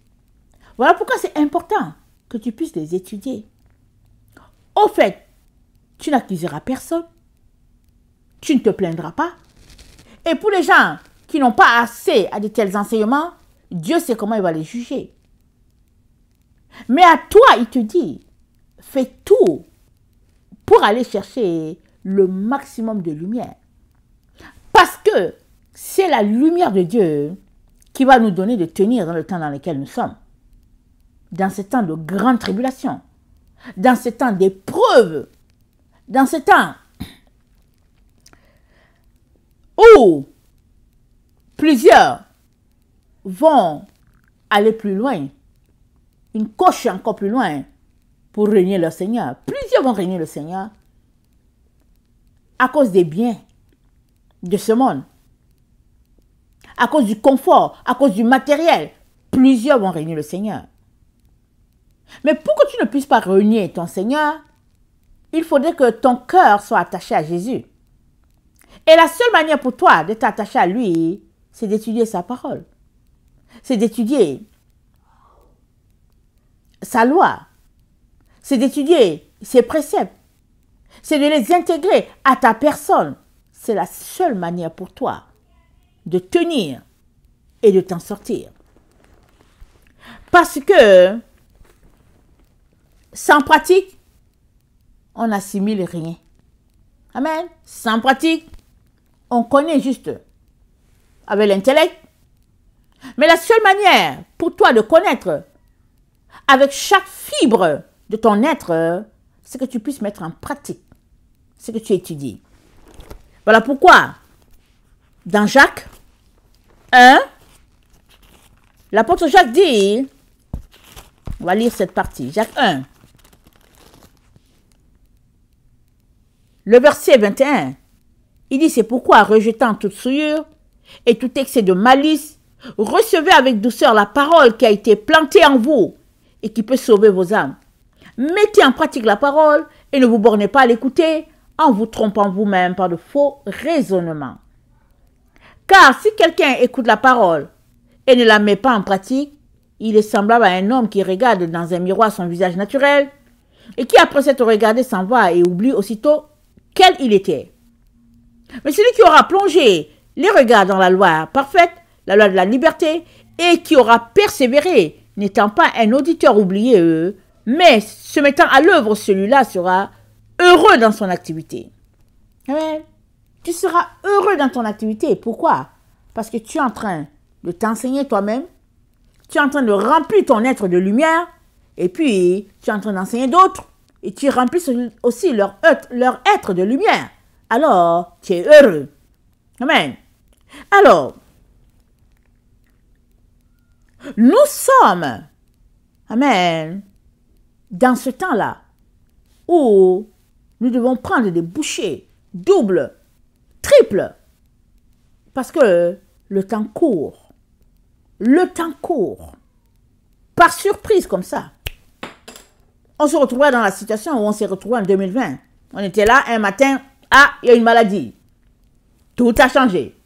Voilà pourquoi c'est important que tu puisses les étudier. Au fait, tu n'accuseras personne. Tu ne te plaindras pas. Et pour les gens qui n'ont pas accès à de tels enseignements, Dieu sait comment il va les juger. Mais à toi, il te dit, fais tout pour aller chercher le maximum de lumière. Parce que c'est la lumière de Dieu qui va nous donner de tenir dans le temps dans lequel nous sommes. Dans ce temps de grande tribulation. Dans ce temps d'épreuve. Dans ce temps où plusieurs vont aller plus loin, une coche encore plus loin pour régner leur Seigneur. Plusieurs vont régner le Seigneur à cause des biens de ce monde, à cause du confort, à cause du matériel. Plusieurs vont régner le Seigneur. Mais pour que tu ne puisses pas régner ton Seigneur, il faudrait que ton cœur soit attaché à Jésus. Et la seule manière pour toi d'être attaché à lui, c'est d'étudier sa parole. C'est d'étudier sa loi. C'est d'étudier ses préceptes. C'est de les intégrer à ta personne. C'est la seule manière pour toi de tenir et de t'en sortir. Parce que sans pratique, on n'assimile rien. Amen. Sans pratique, on connaît juste avec l'intellect. Mais la seule manière pour toi de connaître avec chaque fibre de ton être, c'est que tu puisses mettre en pratique ce que tu étudies. Voilà pourquoi, dans Jacques 1, l'apôtre Jacques dit, on va lire cette partie, Jacques 1, le verset 21, il dit, c'est pourquoi, rejetant toute souillure et tout excès de malice, recevez avec douceur la parole qui a été plantée en vous et qui peut sauver vos âmes. Mettez en pratique la parole et ne vous bornez pas à l'écouter en vous trompant vous-même par de faux raisonnements. Car si quelqu'un écoute la parole et ne la met pas en pratique, il est semblable à un homme qui regarde dans un miroir son visage naturel et qui, après s'être regardé, s'en va et oublie aussitôt quel il était. Mais celui qui aura plongé les regards dans la loi parfaite, la loi de la liberté, et qui aura persévéré, n'étant pas un auditeur oublié, mais se mettant à l'œuvre, celui-là sera heureux dans son activité. Amen. Tu seras heureux dans ton activité. Pourquoi? Parce que tu es en train de t'enseigner toi-même, tu es en train de remplir ton être de lumière, et puis tu es en train d'enseigner d'autres, et tu remplis aussi leur être de lumière. Alors, tu es heureux. Amen. Alors, nous sommes, amen, dans ce temps-là où nous devons prendre des bouchées doubles, triples, parce que le temps court. Le temps court. Par surprise comme ça. On se retrouvera dans la situation où on s'est retrouvé en 2020. On était là un matin, ah, il y a une maladie. Tout a changé.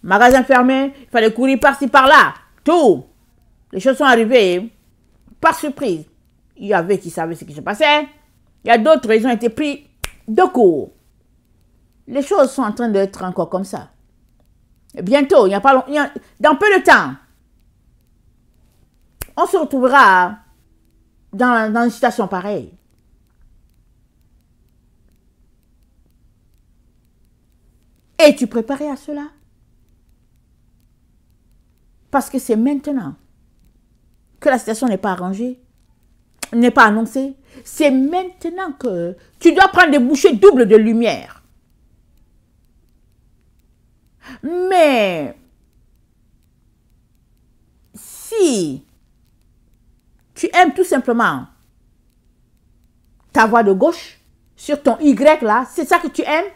Magasin fermé, il fallait courir par-ci, par-là. Tout. Les choses sont arrivées par surprise. Il y avait qui savaient ce qui se passait. Il y a d'autres, ils ont été pris de court. Les choses sont en train d'être encore comme ça. Et bientôt, il n'y a pas longtemps, dans peu de temps, on se retrouvera dans une situation pareille. Es-tu préparé à cela? Parce que c'est maintenant que la situation n'est pas arrangée, n'est pas annoncée. C'est maintenant que tu dois prendre des bouchées doubles de lumière. Mais si tu aimes tout simplement ta voix de gauche sur ton Y là, c'est ça que tu aimes,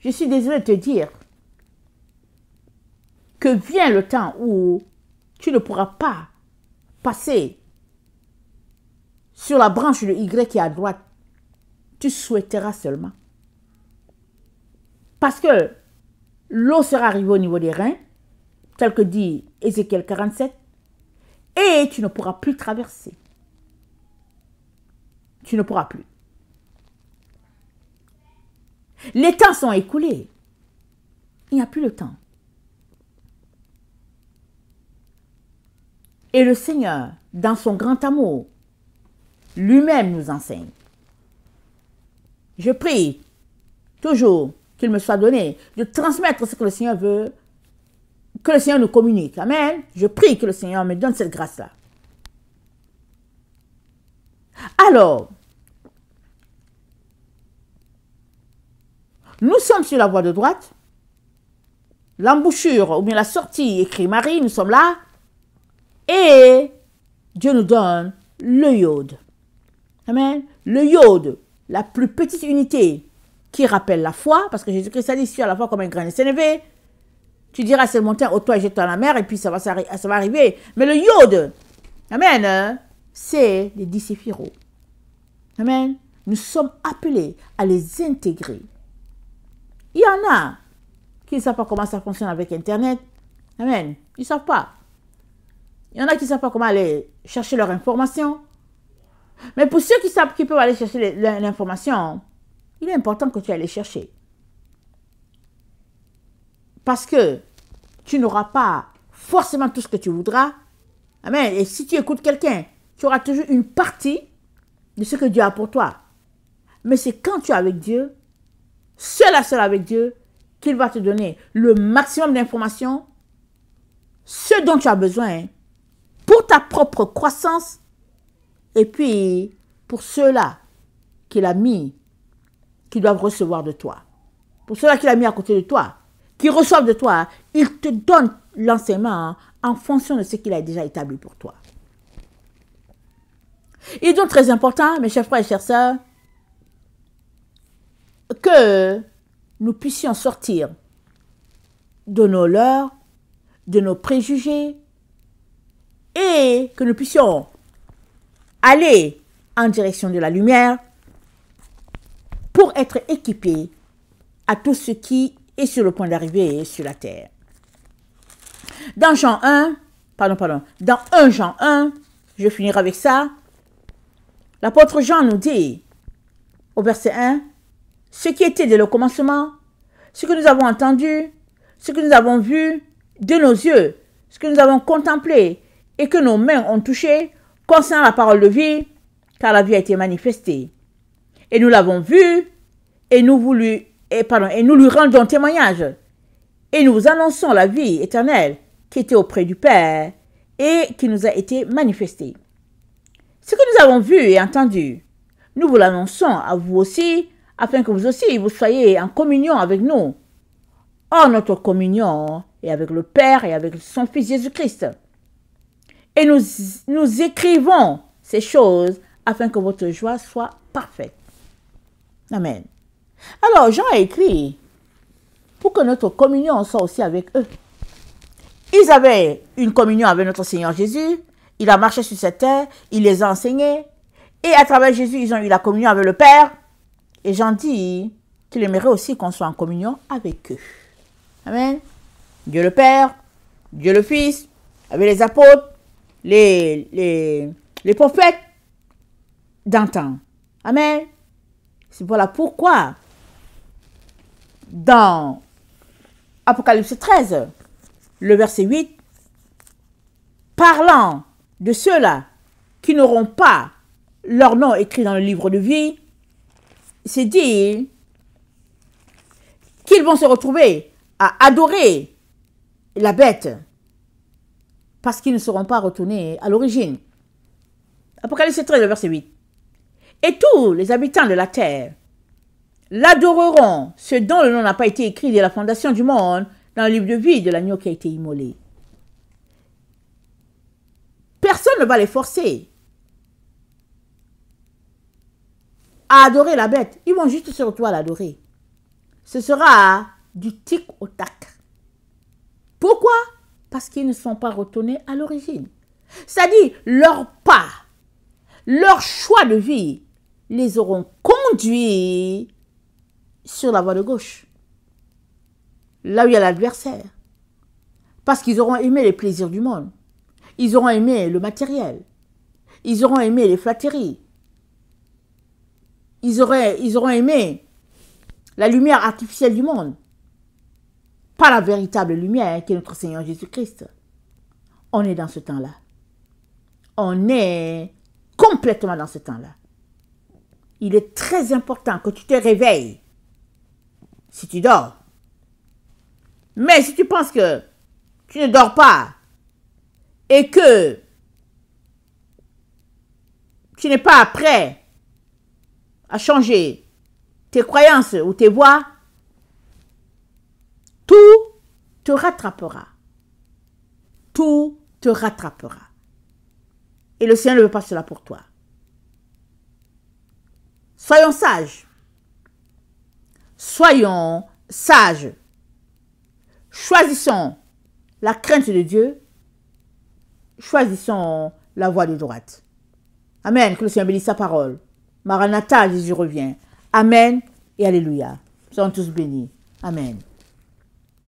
je suis désolée de te dire que vient le temps où tu ne pourras pas passer sur la branche de Y qui est à droite. Tu souhaiteras seulement. Parce que l'eau sera arrivée au niveau des reins, tel que dit Ézéchiel 47, et tu ne pourras plus traverser. tu ne pourras plus. Les temps sont écoulés. Il n'y a plus le temps. Et le Seigneur, dans son grand amour, lui-même nous enseigne. Je prie toujours qu'il me soit donné de transmettre ce que le Seigneur veut, que le Seigneur nous communique. Amen. Je prie que le Seigneur me donne cette grâce-là. Alors, nous sommes sur la voie de droite. L'embouchure ou bien la sortie écrit Marie, nous sommes là. Et Dieu nous donne le iode. Amen. Le iode, la plus petite unité qui rappelle la foi, parce que Jésus-Christ a dit, si tu as la foi comme un grain de sénévé, tu diras à cette montagne, ôte-toi et jette-toi dans la mer, et puis ça va arriver. Mais le iode, amen, c'est les 10 séphirotes. Amen. Nous sommes appelés à les intégrer. Il y en a qui ne savent pas comment ça fonctionne avec Internet. Amen. Ils ne savent pas. Il y en a qui ne savent pas comment aller chercher leur information. Mais pour ceux qui savent qu'ils peuvent aller chercher l'information, il est important que tu ailles les chercher. Parce que tu n'auras pas forcément tout ce que tu voudras. Amen. Et si tu écoutes quelqu'un, tu auras toujours une partie de ce que Dieu a pour toi. Mais c'est quand tu es avec Dieu, seul à seul avec Dieu, qu'il va te donner le maximum d'informations, ce dont tu as besoin pour ta propre croissance et puis pour ceux-là qu'il a mis, qui doivent recevoir de toi. Pour ceux-là qu'il a mis à côté de toi, qui reçoivent de toi, il te donne l'enseignement en fonction de ce qu'il a déjà établi pour toi. Il est donc très important, mes chers frères et chères sœurs, que nous puissions sortir de nos leurres, de nos préjugés, et que nous puissions aller en direction de la lumière pour être équipés à tout ce qui est sur le point d'arriver sur la terre. Dans dans 1 Jean 1, je finirai avec ça, l'apôtre Jean nous dit, au verset 1, « Ce qui était dès le commencement, ce que nous avons entendu, ce que nous avons vu de nos yeux, ce que nous avons contemplé et que nos mains ont touché, concernant la parole de vie, car la vie a été manifestée. Et nous l'avons vue, et nous lui rendons témoignage. Et nous vous annonçons la vie éternelle qui était auprès du Père et qui nous a été manifestée. Ce que nous avons vu et entendu, nous vous l'annonçons à vous aussi, afin que vous aussi vous soyez en communion avec nous. Or, notre communion est avec le Père et avec son Fils Jésus-Christ. Et nous écrivons ces choses afin que votre joie soit parfaite. Amen. Alors, Jean a écrit pour que notre communion soit aussi avec eux. Ils avaient une communion avec notre Seigneur Jésus. Il a marché sur cette terre. Il les a enseignés. Et à travers Jésus, ils ont eu la communion avec le Père. Et Jean dit qu'il aimerait aussi qu'on soit en communion avec eux. Amen. Dieu le Père, Dieu le Fils, avec les apôtres, les prophètes d'antan. Amen. C'est voilà pourquoi dans Apocalypse 13, le verset 8, parlant de ceux-là qui n'auront pas leur nom écrit dans le livre de vie, c'est dit qu'ils vont se retrouver à adorer la bête parce qu'ils ne seront pas retournés à l'origine. Apocalypse 13, le verset 8. Et tous les habitants de la terre l'adoreront, ceux dont le nom n'a pas été écrit dès la fondation du monde dans le livre de vie de l'agneau qui a été immolé. Personne ne va les forcer à adorer la bête. Ils vont juste se retrouver à l'adorer. Ce sera du tic au tac. Pourquoi? Parce qu'ils ne sont pas retournés à l'origine. C'est-à-dire, leur pas, leur choix de vie les auront conduits sur la voie de gauche. Là où il y a l'adversaire. Parce qu'ils auront aimé les plaisirs du monde. Ils auront aimé le matériel. Ils auront aimé les flatteries. ils auront aimé la lumière artificielle du monde. Pas la véritable lumière qui est notre Seigneur Jésus-Christ. On est dans ce temps-là. On est complètement dans ce temps-là. Il est très important que tu te réveilles si tu dors. Mais si tu penses que tu ne dors pas et que tu n'es pas prêt à changer tes croyances ou tes voix, tout te rattrapera. Tout te rattrapera. Et le Seigneur ne veut pas cela pour toi. Soyons sages. Soyons sages. Choisissons la crainte de Dieu. Choisissons la voie de droite. Amen. Que le Seigneur bénisse sa parole. Maranatha, Jésus revient. Amen et alléluia. Soyons tous bénis. Amen.